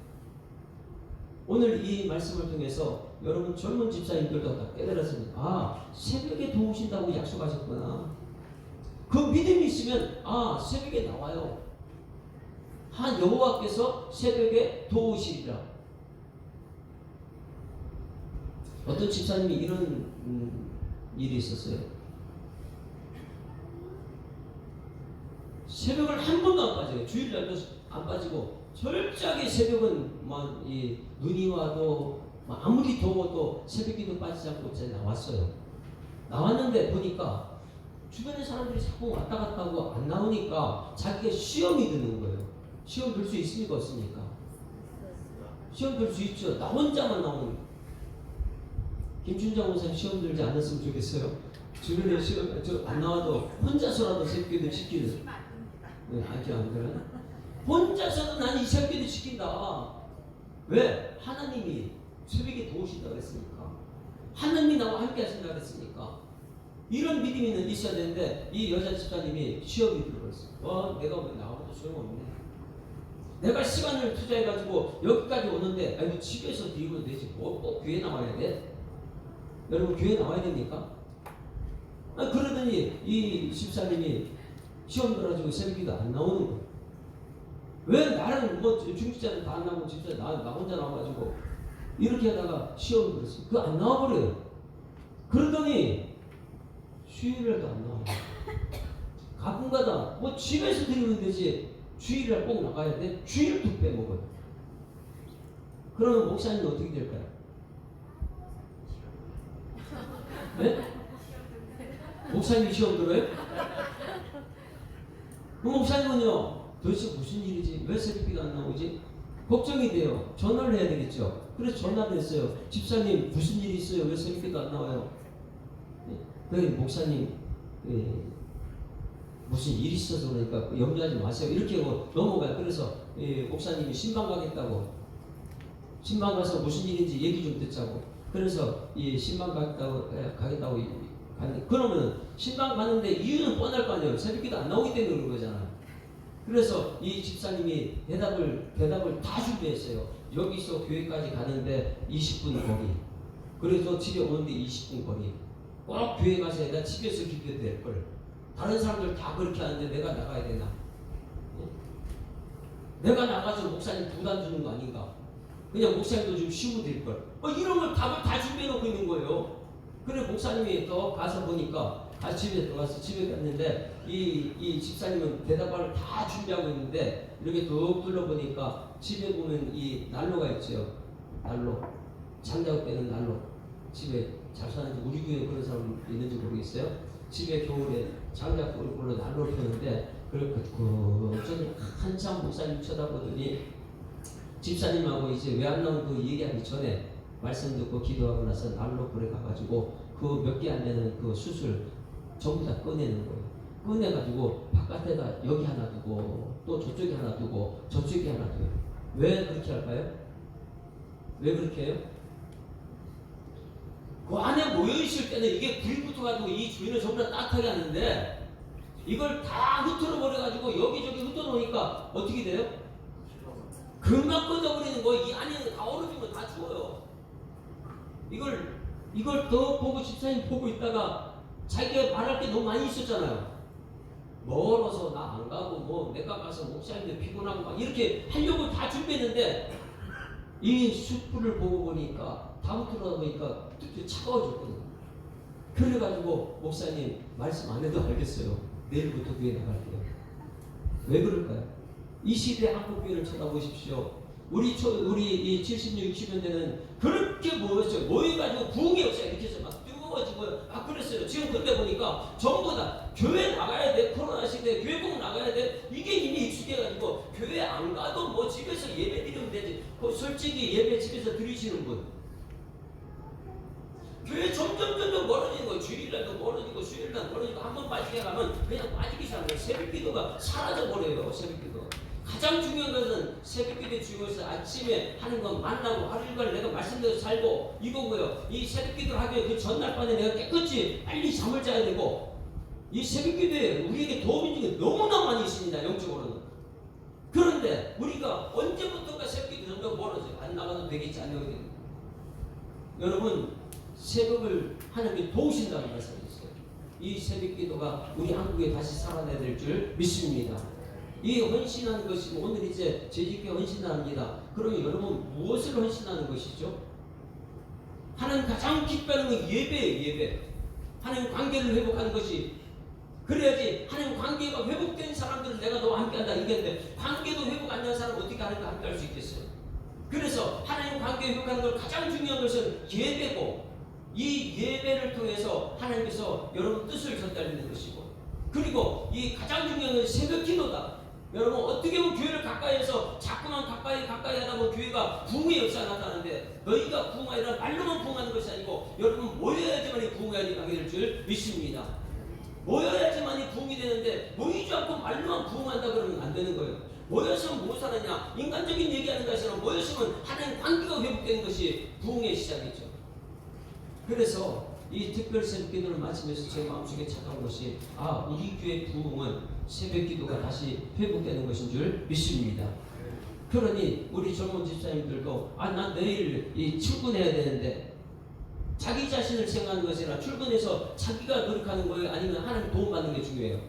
오늘 이 말씀을 통해서 여러분 젊은 집사님들도 다 깨달았습니다. 새벽에 도우신다고 약속하셨구나. 그 믿음이 있으면 새벽에 나와요. 한 여호와께서 새벽에 도우시리라. 어떤 집사님이 이런 일이 있었어요. 새벽을 한 번도 안 빠져요. 주일날도 안 빠지고 철저하게 새벽은 이 눈이 와도 아무리 더워도 새벽기도 빠지지 않고 나왔어요. 나왔는데 보니까 주변에 사람들이 자꾸 왔다 갔다 하고 안 나오니까 자기가 시험이 드는 거예요. 시험 들 수 있습니까? 없습니까? 시험 들 수 있죠. 나 혼자만 나오는 거예요. 김춘장 원사님 시험 들지 않았으면 좋겠어요. 주변에 시험 안 나와도 혼자서라도 새끼들 시키는. 네, 아직 안 그래요? 혼자서도 난 이 새끼들 시킨다. 왜? 하나님이 새벽에 도우신다 그랬으니까. 하나님이 나와 함께 하신다 그랬으니까. 이런 믿음이 있어야 되는데 이 여자 집사님이 시험이 들어버렸어요. 내가 왜 나와도 소용없네. 내가 시간을 투자해가지고 여기까지 오는데 아이고 집에서 드리면 되지 꼭 교회 나와야 돼? 여러분 교회 나와야 됩니까? 그러더니 이 집사님이 시험 들어가지고 새벽기도 안 나오는 거예요. 왜 나는 뭐 중직자들 다 안 나오고 집사 나 혼자 나와가지고 이렇게 하다가 시험 들었어요. 그거 안 나와버려요. 그러더니 주일날도 안 나와요. 가끔가다 뭐 집에서 드리면 되지 주일날 꼭 나가야 돼? 주일도 빼먹어요. 그러면 목사님은 어떻게 될까요? 네? 목사님이 시험 들어요? 그 목사님은요 도대체 무슨 일이지? 왜 새벽기도 안 나오지? 걱정이 돼요. 전화를 해야 되겠죠. 그래서 전화를 했어요. 집사님 무슨 일이 있어요? 왜 새벽기도 안 나와요? 그래 목사님 무슨 일이 있어서 그러니까 염려하지 마세요. 이렇게 넘어가요. 그래서 목사님이 신방 가겠다고 신방 가서 무슨 일인지 얘기 좀 듣자고 그래서 이 신방 가겠다고 갔는데 그러면 신방 가는데 이유는 뻔할 거 아니에요. 새벽기도 안 나오기 때문에 그런 거잖아요. 그래서 이 집사님이 대답을 다 준비했어요. 여기서 교회까지 가는데 20분 거리. 그래서 집에 오는데 20분 거리. 꼭 교회 가서 내가 집에서 기도해도 될 걸. 다른 사람들 다 그렇게 하는데 내가 나가야 되나? 내가 나가서 목사님 부담 주는 거 아닌가? 그냥 목사님도 좀 쉬고 될 걸. 이런 걸 답을 다 준비해 놓고 있는 거예요. 그래 목사님이 또 가서 보니까 집에 들어가서 집에 갔는데 이 집사님은 대답을 다 준비하고 있는데 이렇게 뚝 둘러보니까 집에 보면 이 난로가 있죠. 난로. 장작 빼는 난로. 집에 잘 사는지 우리 교회에 그런 사람 있는지 모르겠어요. 집에 겨울에 장작불로 난로를 펴는데 그랬더니 한참 목사님 쳐다보더니 집사님하고 이제 왜 안 나온 그 얘기하기 전에 말씀 듣고 기도하고 나서 난로 불에 가가지고 그 몇 개 안 되는 그 숯을 전부 다 꺼내는 거예요. 꺼내가지고 바깥에다 여기 하나 두고 또 저쪽에 하나 두고 저쪽에 하나 두고. 왜 그렇게 할까요? 왜 그렇게 해요? 그 안에 모여있을 때는 이게 불이 붙어가지고 이 주인을 전부 다 따뜻하게 하는데 이걸 다 흩어져 버려가지고 여기저기 흩어 놓으니까 어떻게 돼요? 금방 꺼져버리는 거. 이 안에 다 얼어지면 다 죽어요. 이걸 더 보고 집사님 보고 있다가 자기가 말할 게 너무 많이 있었잖아요. 멀어서 나 안 가고 뭐 내가 가서 목사님들 피곤하고 막 이렇게 하려고 다 준비했는데 이 숯불을 보고 보니까 다 흩어져 보니까 차가워졌거든요. 그래가지고 목사님 말씀 안 해도 알겠어요. 내일부터 교회 나갈게요. 왜 그럴까요? 이 시대 한국 교회를 쳐다보십시오. 우리 이 70년 60년대는 그렇게 모였어요. 모여가지고 부흥이 없어요. 이렇게 해서 막 뜨거워지고 막 그랬어요. 지금 근데 보니까 전부 다 교회 나가야 돼. 코로나 시대에 교회 꼭 나가야 돼. 이게 이미 익숙해가지고 교회 안 가도 뭐 집에서 예배 드리면 되지. 솔직히 예배 집에서 드리시는 분. 교회 점점 멀어지는 거예요. 주일날도 멀어지고 수요일날 멀어지고 한 번 빠지게 가면 그냥 빠지기 시작해요. 새벽기도가 사라져버려요. 새벽기도. 가장 중요한 것은 새벽기도의 중요해서 아침에 하는 건 만나고 하루 일과를 내가 말씀대로 살고 이거고요. 이 새벽기도를 하기 위해 그 전날 밤에 내가 깨끗이 빨리 잠을 자야 되고 이 새벽기도에 우리에게 도움이 되는 게 너무나 많이 있습니다. 영적으로는. 그런데 우리가 언제부턴가 새벽기도 점점 멀어져요. 안 나가도 되겠지 안 나가도 되겠지. 여러분 새벽을 하나님이 도우신다는 말씀이 있어요. 이 새벽기도가 우리 한국에 다시 살아나야 될 줄 믿습니다. 이 헌신하는 것이 오늘 이제 재직교회 헌신합니다. 그러면 여러분 무엇을 헌신하는 것이죠? 하나님 가장 기뻐하는 건 예배예요. 예배. 하나님 관계를 회복하는 것이 그래야지. 하나님 관계가 회복된 사람들은 내가 너와 함께한다 이겼는데 관계도 회복 안 된 사람은 어떻게 하나님과 함께할 수 있겠어요? 그래서 하나님 관계 회복하는 걸 가장 중요한 것은 예배고 이 예배를 통해서 하나님께서 여러분 뜻을 전달하는 것이고, 그리고 이 가장 중요한 건 새벽 기도다. 여러분 어떻게 보면 교회를 가까이해서 자꾸만 가까이 하다 보면 교회가 부흥의 역사가 나타나는데, 너희가 부흥하리라 말로만 부흥하는 것이 아니고 여러분 모여야지만이 부흥하게 될 줄 믿습니다. 모여야지만이 부흥이 되는데 모이지 않고 말로만 부흥한다 그러면 안 되는 거예요. 모였으면 뭐 사느냐? 인간적인 얘기하는 것이 아니라 모였으면 하나님 관계가 회복되는 것이 부흥의 시작이죠. 그래서 이 특별 새벽 기도를 마치면서 제 마음속에 찾아온 것이, 우리 교회 부흥은 새벽 기도가 다시 회복되는 것인 줄 믿습니다. 그러니 우리 젊은 집사님들도 난 내일 출근해야 되는데, 자기 자신을 생각하는 것이 아니라 출근해서 자기가 노력하는 거예요? 아니면 하나님 도움받는 게 중요해요?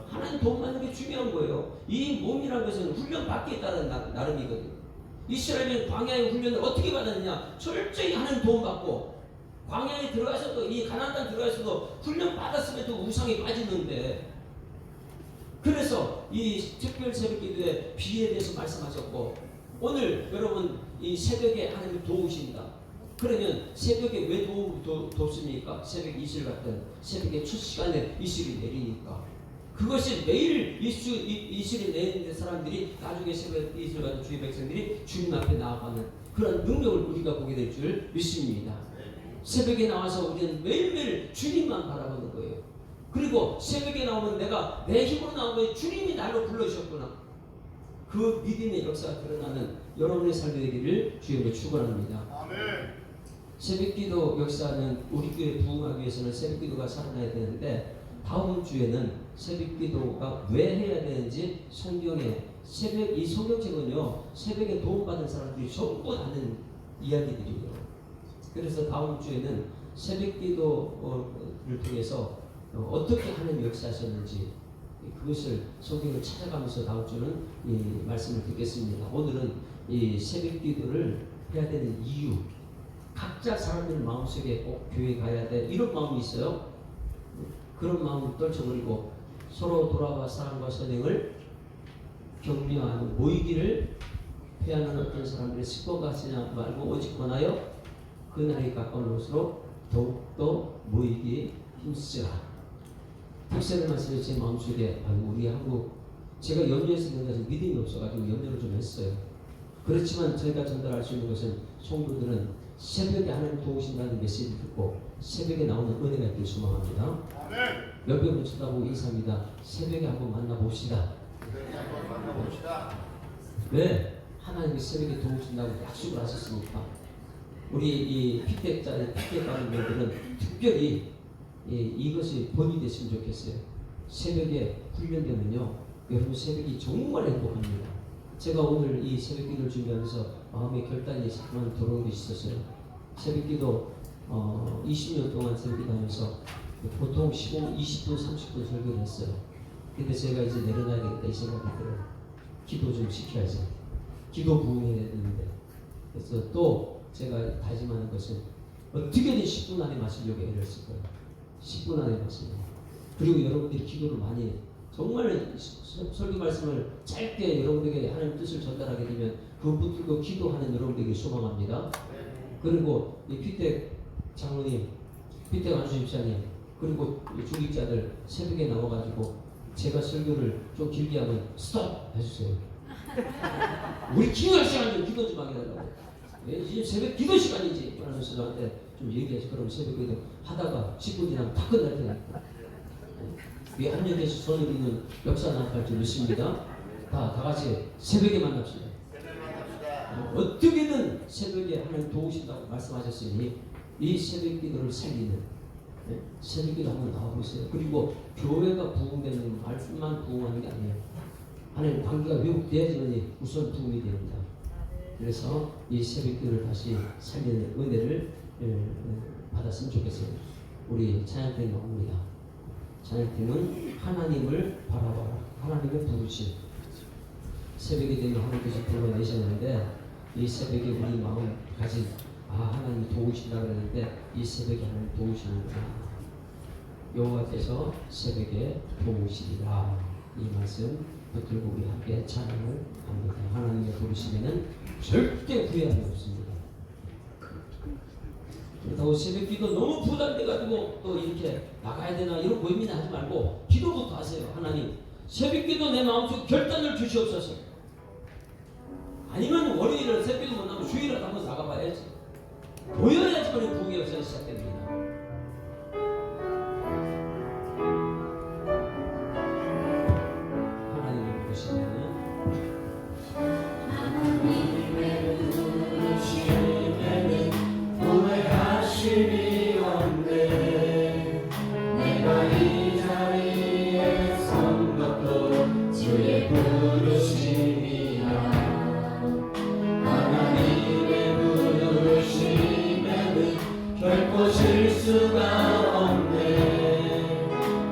하나님 도움받는 게 중요한 거예요. 이 몸이라는 것은 훈련 받기에 따른 나름이거든요. 이스라엘은 광야의 훈련을 어떻게 받았느냐? 철저히 하나님 도움받고, 광야에 들어가서도, 이 가나안 땅 들어가서도 훈련 받았음에도 우상에 빠지는데, 그래서 이 특별 새벽 기도의 비에 대해서 말씀하셨고, 오늘 여러분 이 새벽에 하나님 도우신다. 그러면 새벽에 왜 돕습니까? 새벽 이슬 같은 새벽에 첫 시간에 이슬이 내리니까. 그것이 매일 이슬이 내리는 사람들이 나중에 새벽 이슬 같은 주의 백성들이 주님 앞에 나아가는 그런 능력을 우리가 보게 될 줄 믿습니다. 새벽에 나와서 우리는 매일매일 주님만 바라보는 거예요. 그리고 새벽에 나오면 내가 내 힘으로 나온 거예요. 주님이 나를 불러주셨구나. 그 믿음의 역사가 드러나는 여러분의 삶이 되기를 주님으로 축원합니다. 아멘. 새벽기도 역사는 우리 교회 부흥하기 위해서는 새벽기도가 살아나야 되는데, 다음 주에는 새벽기도가 왜 해야 되는지 성경에 이 성경책은요 새벽에 도움받은 사람들이 전부 아는 이야기들이에요. 그래서 다음 주에는 새벽기도를 통해서 어떻게 하나님 역사하셨는지 그것을 성경을 찾아가면서 다음 주는 이 말씀을 듣겠습니다. 오늘은 이 새벽기도를 해야 되는 이유, 각자 사람들 마음속에 꼭 교회 가야 돼 이런 마음이 있어요. 그런 마음을 떨쳐버리고 서로 돌아와 사랑과 선행을 격려하는 모이기를 회하는 어떤 사람들의 습관과 하지 말고 오직 권하여 그날이 가까운 곳으로 더욱더 모이기 힘쓰라. 특세를 말씀해 제 마음속에 우리 한국, 제가 염려해서 있는 것은 믿음이 없어가지고 염려를 좀 했어요. 그렇지만 저희가 전달할 수 있는 것은 성도들은 새벽에 하나님 도우신다는 메시지를 듣고 새벽에 나오는 은혜가 있길 소망합니다. 옆에 분 쳐다보고 인사합니다. 새벽에 한번 만나봅시다. 왜 하나님이 새벽에 도우신다고 약속을 하셨습니까? 우리 이 피택 받는 분들은 특별히 이것이 본이 됐으면 좋겠어요. 새벽에 훈련되면요, 여러분 새벽이 정말 행복합니다. 제가 오늘 이 새벽기도를 준비하면서 마음의 결단이 자꾸만 들어온 것이 있었어요. 새벽기도 20년 동안 새벽기도 하면서 보통 15, 20분, 30분 설교를 했어요. 근데 제가 이제 내려놔야 되겠다 이 생각이 들어요. 기도 좀 시켜야지. 기도 부흥해야 되는데. 그래서 또 제가 다짐하는 것은 어떻게든 10분 안에 마치려고 애를 쓸 거예요. 10분 안에 마치려고. 그리고 여러분들이 기도를 많이, 정말 설교 말씀을 짧게 여러분에게 하나님 뜻을 전달하게 되면 그것 붙들고 기도하는 여러분에게 소망합니다. 그리고 이 피택 장로님, 피택 안수 집사님, 그리고 중직자들 새벽에 나와가지고 제가 설교를 좀 길게 하면 스톱 해주세요. 우리 기도할 시간 좀 기도 좀 하게 달라고. 지금 새벽 기도 시간이지. 그러면서 저한테 좀 얘기하시. 그럼 새벽 기도 하다가 10분 지나면 다 끝날 테니까. 이 합력해서 손을 있는 역사 나팔 줄 믿습니다. 다 같이 새벽에 만납시다. 어떻게든 새벽에 하나님 도우신다고 말씀하셨으니 이 새벽 기도를 살리는 새벽 기도 한번 나와보세요. 그리고 교회가 부흥되는 말씀만 부흥하는 게 아니에요. 하나님 관계가 회복되어야지만 우선 부흥이 됩니다. 그래서 이 새벽 기도를 다시 살리는 은혜를 받았으면 좋겠어요. 우리 찬양팀 나옵니다. 찬양팀은 하나님을 바라봐라. 하나님을 부르신. 새벽이 되면 하나님께서 불러내셨는데 이 새벽에 우리 마음 가진 하나님 도우신다 그랬는데 이 새벽에 하나님 도우시는구나. 여호와께서 새벽에 도우시리라. 이 말씀 붙들고 우리 함께 찬양을 합니다. 하나님의 부르심에는 절대 후회함이 없습니다. 그렇다고 새벽기도 너무 부담돼가지고 또 이렇게 나가야 되나 이런 고민을 하지 말고 기도부터 하세요. 하나님 새벽기도 내 마음속 결단을 주시옵소서. 아니면 월요일은 새벽기도 못 나면 주일을 한번 나가봐야지. 보여야지만 부흥의 역사가 시작됩니다. 하나님을 부르시면 후회하심이 없네. 내가 이 자리에 선 것도 주의 부르심이야. 하나님의 부르심에는 결코 실수가 없네.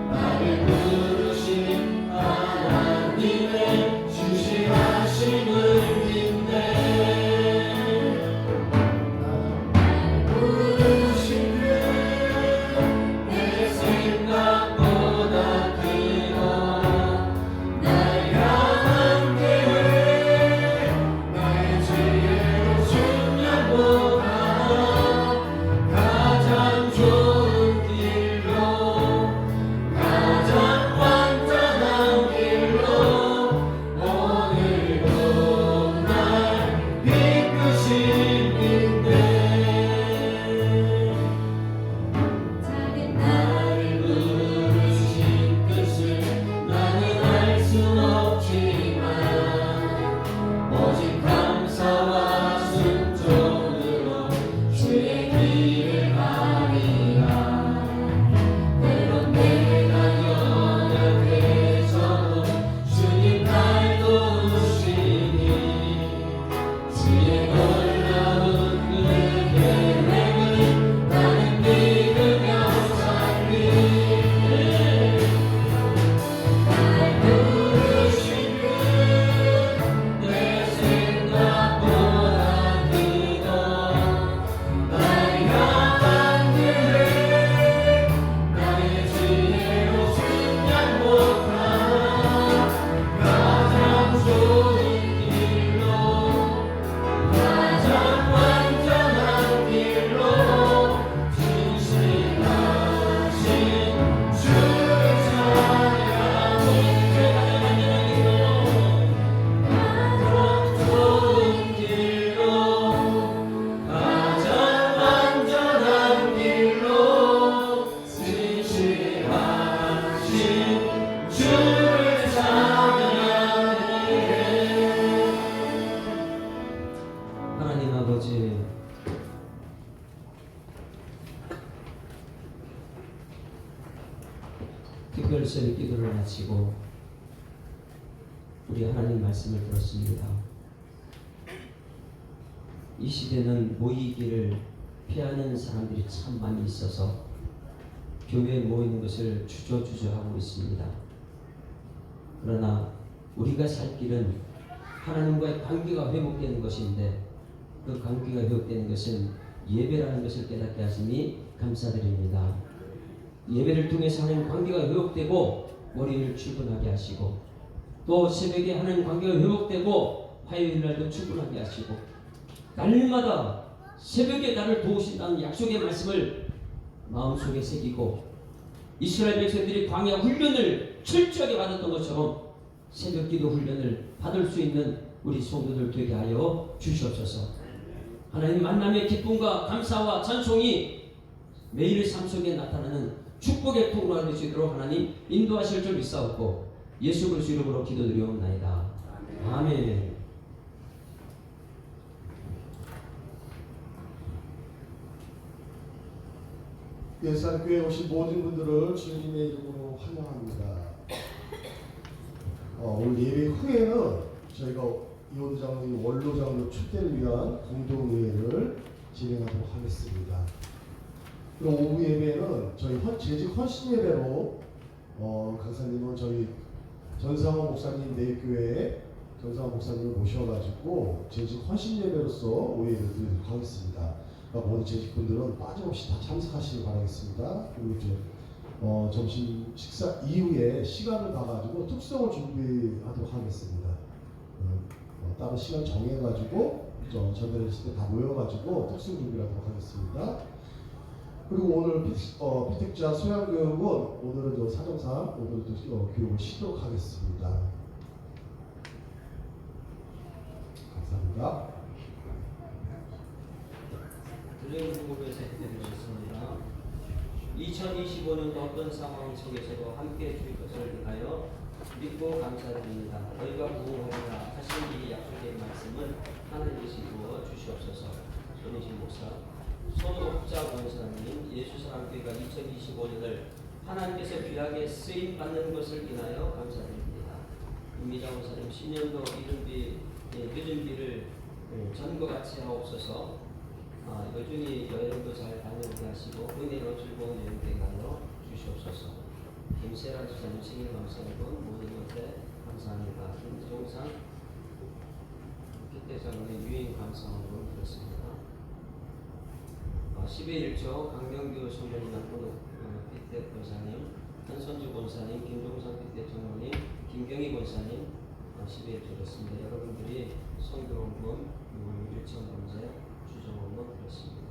나를 부르신 하나님의 주시하심을 믿네. 하나님 아버지, 특별 새벽 기도를 마치고 우리 하나님 말씀을 들었습니다. 이 시대는 모이기를 피하는 사람들이 참 많이 있어서 교회에 모이는 것을 주저주저하고 있습니다. 그러나 우리가 살 길은 하나님과의 관계가 회복되는 것인데 그 관계가 회복되는 것은 예배라는 것을 깨닫게 하시니 감사드립니다. 예배를 통해서 하나님 관계가 회복되고 월요일 출근하게 하시고 또 새벽에 하나님 관계가 회복되고 화요일 날도 출근하게 하시고 날마다 새벽에 나를 도우신다는 약속의 말씀을 마음속에 새기고 이스라엘 백성들이 광야 훈련을 철저하게 받았던 것처럼 새벽 기도 훈련을 받을 수 있는 우리 성도들 되게 하여 주시옵소서. 하나님 만남의 기쁨과 감사와 찬송이 매일의 삶 속에 나타나는 축복의 통로가 될 수 있도록 하나님 인도하실 줄 믿사옵고 예수 그리스도 이름으로 기도드리옵나이다. 아멘. 예산교회에 오신 모든 분들을 주님의 이름으로 환영합니다. 오늘 예배 후에는 저희가 이원장님 원로장로 출대를 위한 공동회의를 진행하도록 하겠습니다. 그럼 오후 예배는 저희 재직 헌신 예배로 강사님은 저희 전상호 목사님 내교회에 전상호 목사님을 모셔가지고 재직 헌신 예배로서 오후 예배를 드리도록 하겠습니다. 모든 재직분들은 빠짐없이 다 참석하시기 바라겠습니다. 그리고 이제 점심 식사 이후에 시간을 봐가지고 특성을 준비하도록 하겠습니다. 따로 시간 정해가지고 전달했을 때 다 모여가지고 특성 준비하도록 하겠습니다. 그리고 오늘 피택자 소양교육은 오늘은 저 사정상 오늘도 교육을 쉬도록 하겠습니다. 감사합니다. 드림 후보에서 드리겠습니다. 2025년도 어떤 상황 속에서도 함께 줄 것을 위하여 믿고 감사드립니다. 너희가 부흥하리라 하신 이 약속의 말씀은 하나님께서 이루어 주시옵소서. 손희신 목사, 손옥자 권사님, 예수사랑교회가 2025년을 하나님께서 귀하게 쓰임 받는 것을 인하여 감사드립니다. 임미자 권사님 10년도 늦은 비를 전과 같이 하옵소서. 여전히 여행도 잘 다녀오게 하시고 은혜로 즐거운 여행 되게 하여 주시옵소서. 김세라 지사님 생일 감사하고 모든 것에 감사합니다. 김종상 기대장의 유행 감사하고 드렸습니다. 10회 1조 강명규 성모님하고 피태 권사님, 한선주 권사님, 김종상 피태 장로님, 김경희 권사님 10회 1조 드렸습니다. 여러분들이 성교원금, 일천범죄, 주정원금 드렸습니다.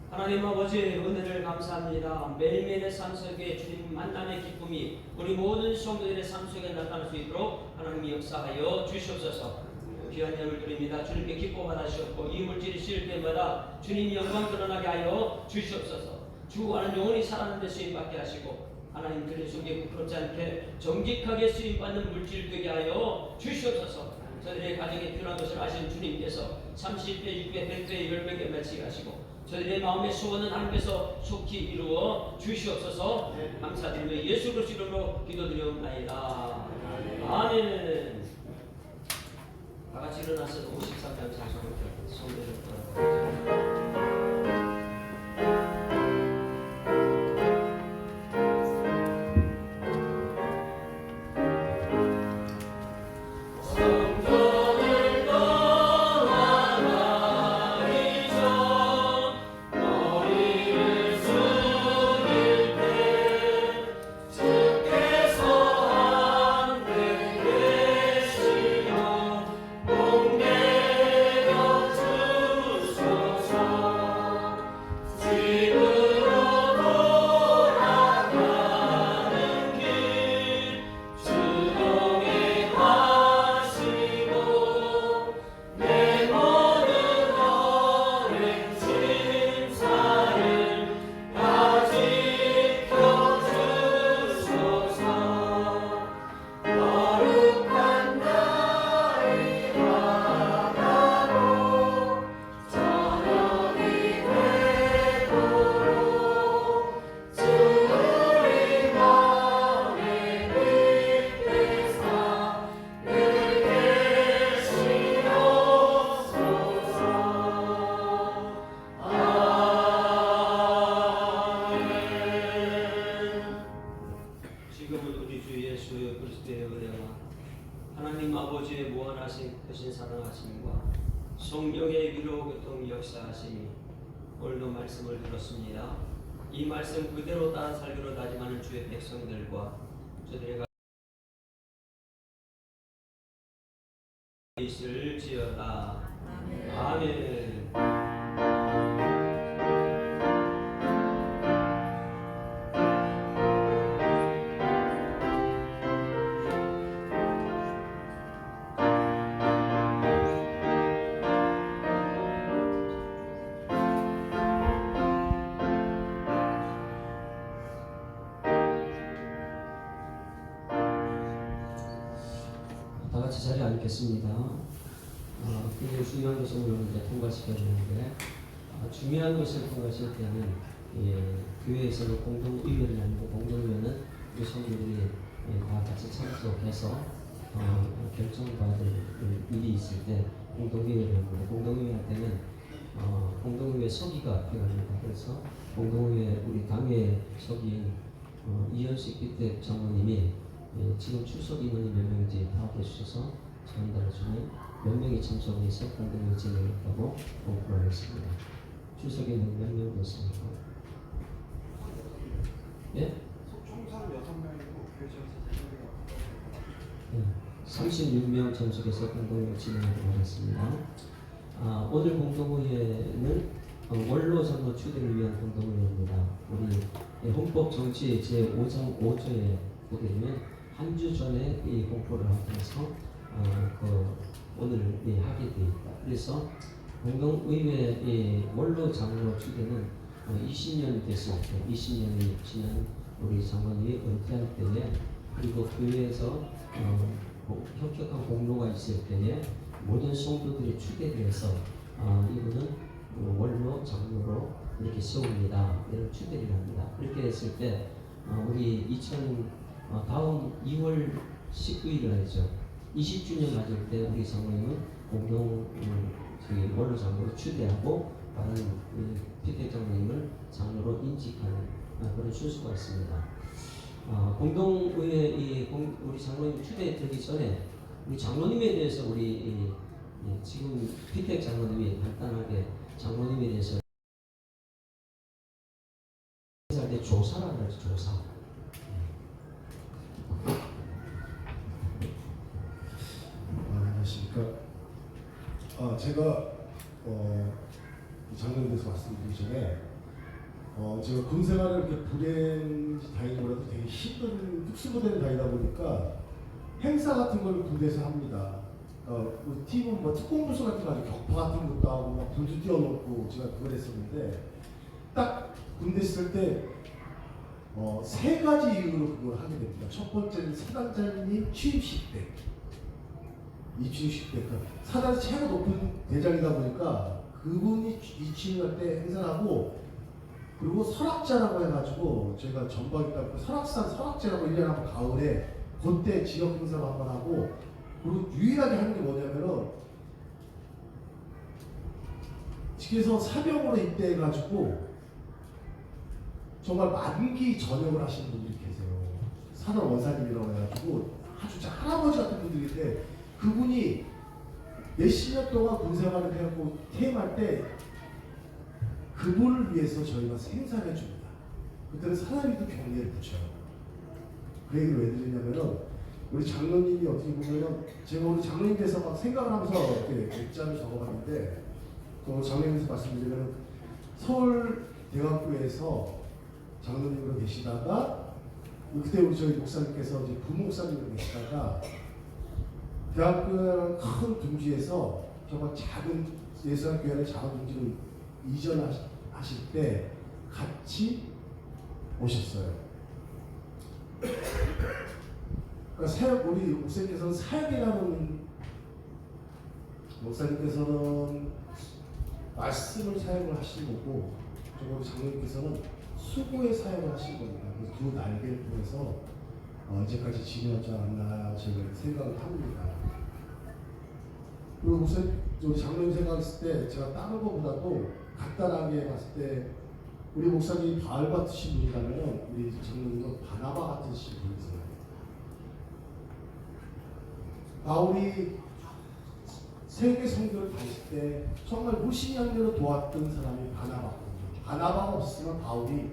하나님 아버지 은혜를 감사합니다. 매일매일의 삶 속에 주님 만남의 기쁨이 우리 모든 성도들의 삶 속에 나타날 수 있도록 하나님이 역사하여 주시옵소서. 귀한 예물 드립니다. 주님께 기뻐 받으시옵고 이 물질이 실 때마다 주님 영광 드러나게 하여 주시옵소서. 주와는 영원히 살아나는 데 쓰임받게 하시고 하나님 그의 속에 부끄럽지 않게 정직하게 쓰임받는 물질 되게 하여 주시옵소서. 저들의 가정에 필요한 것을 아시는 주님께서 30배, 6배, 100배, 10배에 맺히게 하시고 저들의 마음의 소원은 하나님께서 속히 이루어 주시옵소서. 감사드리며 예수 그리스도 이름으로 기도드리옵나이다. 아멘. 다 같이 일어나서 53장 찬송을 성대를 따라가겠습니다. 성령의 위로 교통 역사하심이 오늘도 말씀을 들었습니다. 이 말씀 그대로 따라 살기로 다짐하는 주의 백성들과 저들의 있을지어다. 아멘. 다 같이 자리에 앉겠습니다. 굉장히 중요한 것을 오늘 이제 통과시켜야 되는데 중요한 것을 통과시킬 때는 교회에서는 공동의회를 하는데 공동의회는 우리 성도들이 다 같이 참석해서 결정받을 일이 있을 때 공동의회를 합니다. 공동의회 할 때는 공동의회 서기가 필요합니다. 그래서 공동의회 우리 당회 서기인 이현식 기대 장로님이 지금 출석 인원이 몇 명인지 파악해 주셔서 전달해 주면 몇 명이 참석해서 공동의회 진행했다고 공부를 하겠습니다. 출석 인원 몇 명 됐습니까? 예? 총사는 6명이고 교회에서 36명 참석해서 공동의회 진행하도록 하겠습니다. 오늘 공동의회는 원로 장로 추대를 위한 공동회의입니다. 우리 헌법 정치 제5장 5조에 보게 되면 한 주 전에 이 공포를 하면서 오늘 하게 되어 있다. 그래서 공동의회 원로 장로 추대는 20년 됐을 때, 20년이 지난 우리 장로님이 은퇴할 때에, 그리고 교회에서 현격한 공로가 있을 때에 모든 성도들이 추대돼서 이분은 원로 장로로 이렇게 세웁니다. 이런 추대를 합니다. 그렇게 했을 때 우리 다음 2월 19일을 하죠. 20주년 맞을 때 우리 장로님은 공동 원로 장로로 추대하고 다른 피택 장로님을 장로로 인직하는 그런 순서가 있습니다. 공동의회 우리 장로님 추대되기 전에 우리 장로님에 대해서 우리 지금 피택 장로님이 간단하게 장로님에 대해서 할 때 조사라고 하죠. 조사. 안녕하십니까. 제가 장로님에 대해서 말씀드리기 전에 제가 군 생활을 이렇게 부대인지 다니는 거라도 되게 힘든 특수부대를 다니다 보니까 행사 같은 걸 군대에서 합니다. 우리 팀은 뭐 특공부서 같은 거 아니고 격파 같은 것도 하고 막 불도 띄워놓고 제가 그걸 했었는데, 딱 군대 있을 때 3가지 이유로 그걸 하게 됩니다. 첫 번째는 사단장님 취임식 때, 이 취임식 때 사단이 최고 높은 대장이다 보니까 그분이 이 취임할 때 행사를 하고, 그리고 설악제라고 해가지고 저희가 전방에 있다 설악산 설악제라고 1년에 한 번 가을에 그때 지역 행사를 한 번 하고, 그리고 유일하게 하는 게 뭐냐면은 직에서 사병으로 입대해가지고 정말 만기 전역을 하시는 분들이 계세요. 사단 원사님이라고 해가지고 아주 할아버지 같은 분들인데, 그분이 몇십 년 동안 군생활을 해갖고 퇴임할 때 그분을 위해서 저희가 행사를 해줍니다. 그때는 사람이도 경례를 붙여요. 그 얘기를 왜 드리냐면은, 우리 장로님이 어떻게 보면은, 제가 우리 장로님 대해서 막 생각을 하면서 이렇게 액자를 적어봤는데, 또 장로님께서 말씀드리면 서울대학교에서 장로님으로 계시다가, 그때 우리 저희 목사님께서 이제 부목사님으로 계시다가 대학교라는 큰 둥지에서 정말 작은 예수학교회의 작은 둥지로 이전하실 때 같이 오셨어요. 그러니까 우리 목사님께서는 사역이라는, 목사님께서는 말씀을 사역을 하신 거고, 우리 장로님께서는 수고의 사역을 하신 겁니다. 그 두 날개를 통해서 이제까지 지내지 않나 제가 생각을 합니다. 그리고 목사님, 우리 장로님 생각했을 때 제가 다른 것보다도 간단하게 봤을 때 우리 목사님이 바울 같으신 분이라면 우리 장로님은 바나바 같으신 분이세요. 바울이 세계 선교를 다닐 때 정말 무신양대로 도왔던 사람이 바나바거든요. 바나바가 없었으면 바울이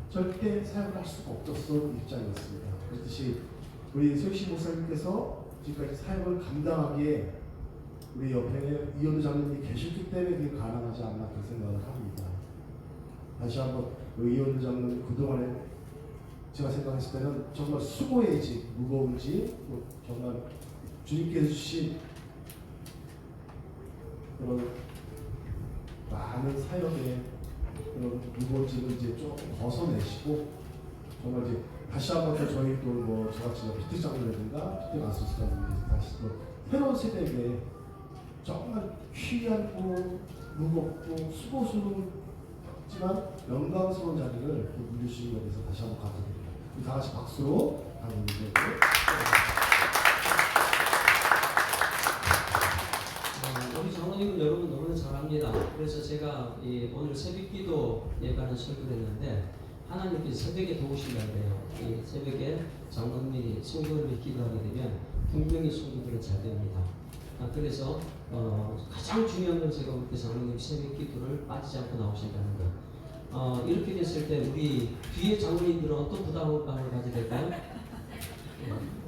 절대 사역을 할 수가 없었던 입장이었습니다. 그렇듯이 우리 소희씨 목사님께서 지금까지 사역을 감당하기에 우리 옆에 이현우 장로님이 계셨기 때문에 그게 가능하지 않나 그런 생각을 합니다. 다시 한번 우리 이현우 장로님 그동안에 제가 생각했을 때는 정말 수고의 집, 무거운 집, 정말 주님께서 주신 그런 많은 사역의 그런 무거운 집을 이제 좀 벗어내시고, 정말 이제 다시 한번 또 저희 또 뭐 저같이 피트 장로라든가 피트 마스터스라든가 다시 또 새로운 세대에게 정말 귀하고 무겁고 수고스럽지만 영광스러운 자리를 누리시는 것에 대해서 다시 한번 감사드립니다. 우리 다 같이 박수로 감사드리고. 우리 장로님은 여러분 너무나 잘합니다. 그래서 제가 오늘 새벽기도 예배는 설교를 했는데, 하나님께서 새벽에 도우신다 그래요. 이 새벽에 장로님이 성도를 기도하게 되면 분명히 성도들은 잘 됩니다. 그래서 가장 중요한 건 제가 볼 때 장로님 새벽 기도를 빠지지 않고 나오신다는 거. 이렇게 됐을 때 우리 뒤에 장로님들은 어떤 부담감을 가지게 될까요?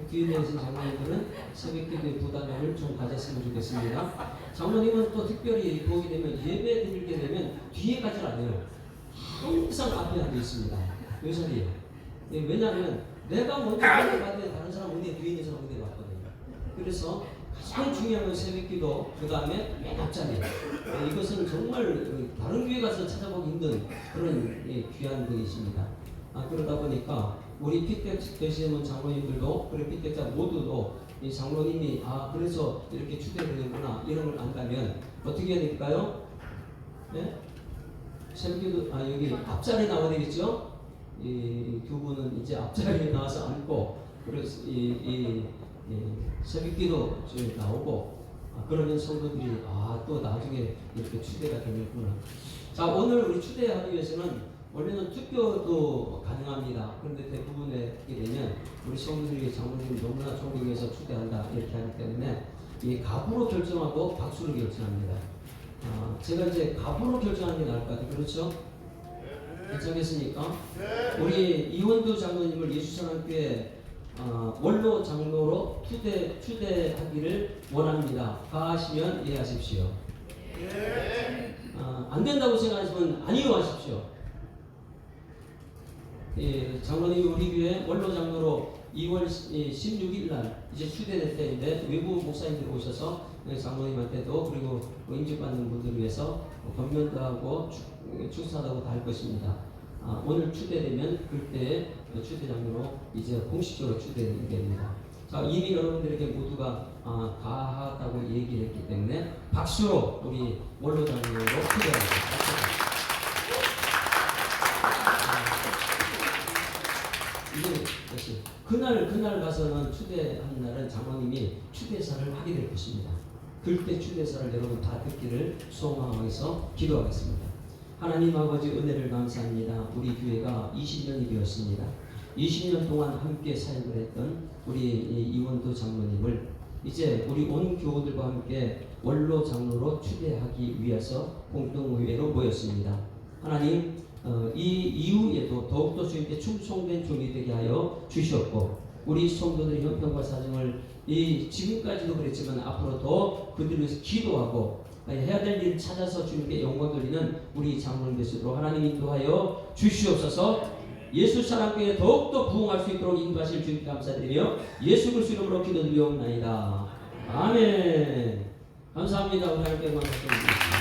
뒤에 계신 장로님들은 새벽 기도의 부담감을 좀 가졌으면 좋겠습니다. 장로님은 또 특별히 보게 되면 예배 드리게 되면 뒤에 뒤에까지는 안 해요. 항상 앞에 앉아 있습니다. 왜 자리에요? 왜냐하면 내가 먼저 은혜 받는데 다른 사람 은혜 뒤에 있는 사람 은혜 받거든요. 그래서 가장 중요한 건 새벽기도, 그 다음에 맨 앞자리. 이것은 정말 다른 교회 가서 찾아보기 힘든 그런 귀한 분이십니다. 그러다 보니까 우리 피택 되시는 장로님들도, 그리고 피택자 모두도 이 장로님이 그래서 이렇게 추대되는구나 이런 걸 안다면 어떻게 해야 될까요? 네? 새벽기도 여기 앞자리에 나와야 되겠죠? 이 두 분은 이제 앞자리에 나와서 앉고, 그래서 새벽기도 나오고, 그러면 성도들이 또 나중에 이렇게 추대가 되는구나. 자, 오늘 우리 추대하기 위해서는 원래는 투표도 가능합니다. 그런데 대부분에 되면 우리 성도들이 장로님 너무나 존경해서 추대한다 이렇게 하기 때문에 이 갑으로 결정하고 박수로 결정합니다. 제가 이제 갑으로 결정하는 게 나을 것 같아요. 그렇죠? 결정했으니까 우리 이원두 장로님을 예수사랑교회 원로 장로로 추대하기를 원합니다. 가하시면 예 하십시오. 안 된다고 생각하시면 아니요 하십시오. 장로님이 우리 교회 원로 장로로 2월 16일 날 이제 추대될 때인데 외부 목사님들이 오셔서 장로님한테도 그리고 임직받는 분들을 위해서 권면도 하고 축사도 다 할 것입니다. 오늘 추대되면 그때 추대 장로로 이제 공식적으로 추대되게 됩니다. 자, 이미 여러분들에게 모두가 가하다고 얘기를 했기 때문에 박수로 우리 원로 장로로 추대합니다. 이제 그날 가서는 추대하는 날은 장로님이 추대사를 하게 될 것입니다. 그때 추대사를 여러분 다 듣기를 소망해서 기도하겠습니다. 하나님 아버지 은혜를 감사합니다. 우리 교회가 20년이 되었습니다. 20년 동안 함께 사역을 했던 우리 이원도 장로님을 이제 우리 온 교우들과 함께 원로 장로로 추대하기 위해서 공동의회로 모였습니다. 하나님 이 이후에도 더욱더 주님께 충성된 종이 되게 하여 주시옵고 우리 성도들의 형편과 사정을 지금까지도 그랬지만 앞으로 더 그들을 위해서 기도하고 해야 될 일을 찾아서 주님께 영광 돌리는 우리 장로님 되시도록 하나님 인도하여 주시옵소서. 예수 사랑교회 더욱더 부흥할 수 있도록 인도하실 주님께 감사드리며 예수 그리스도 이름으로 기도드리옵나이다. 아멘. 감사합니다. 우리 하나님께 영광을 돌리겠습니다.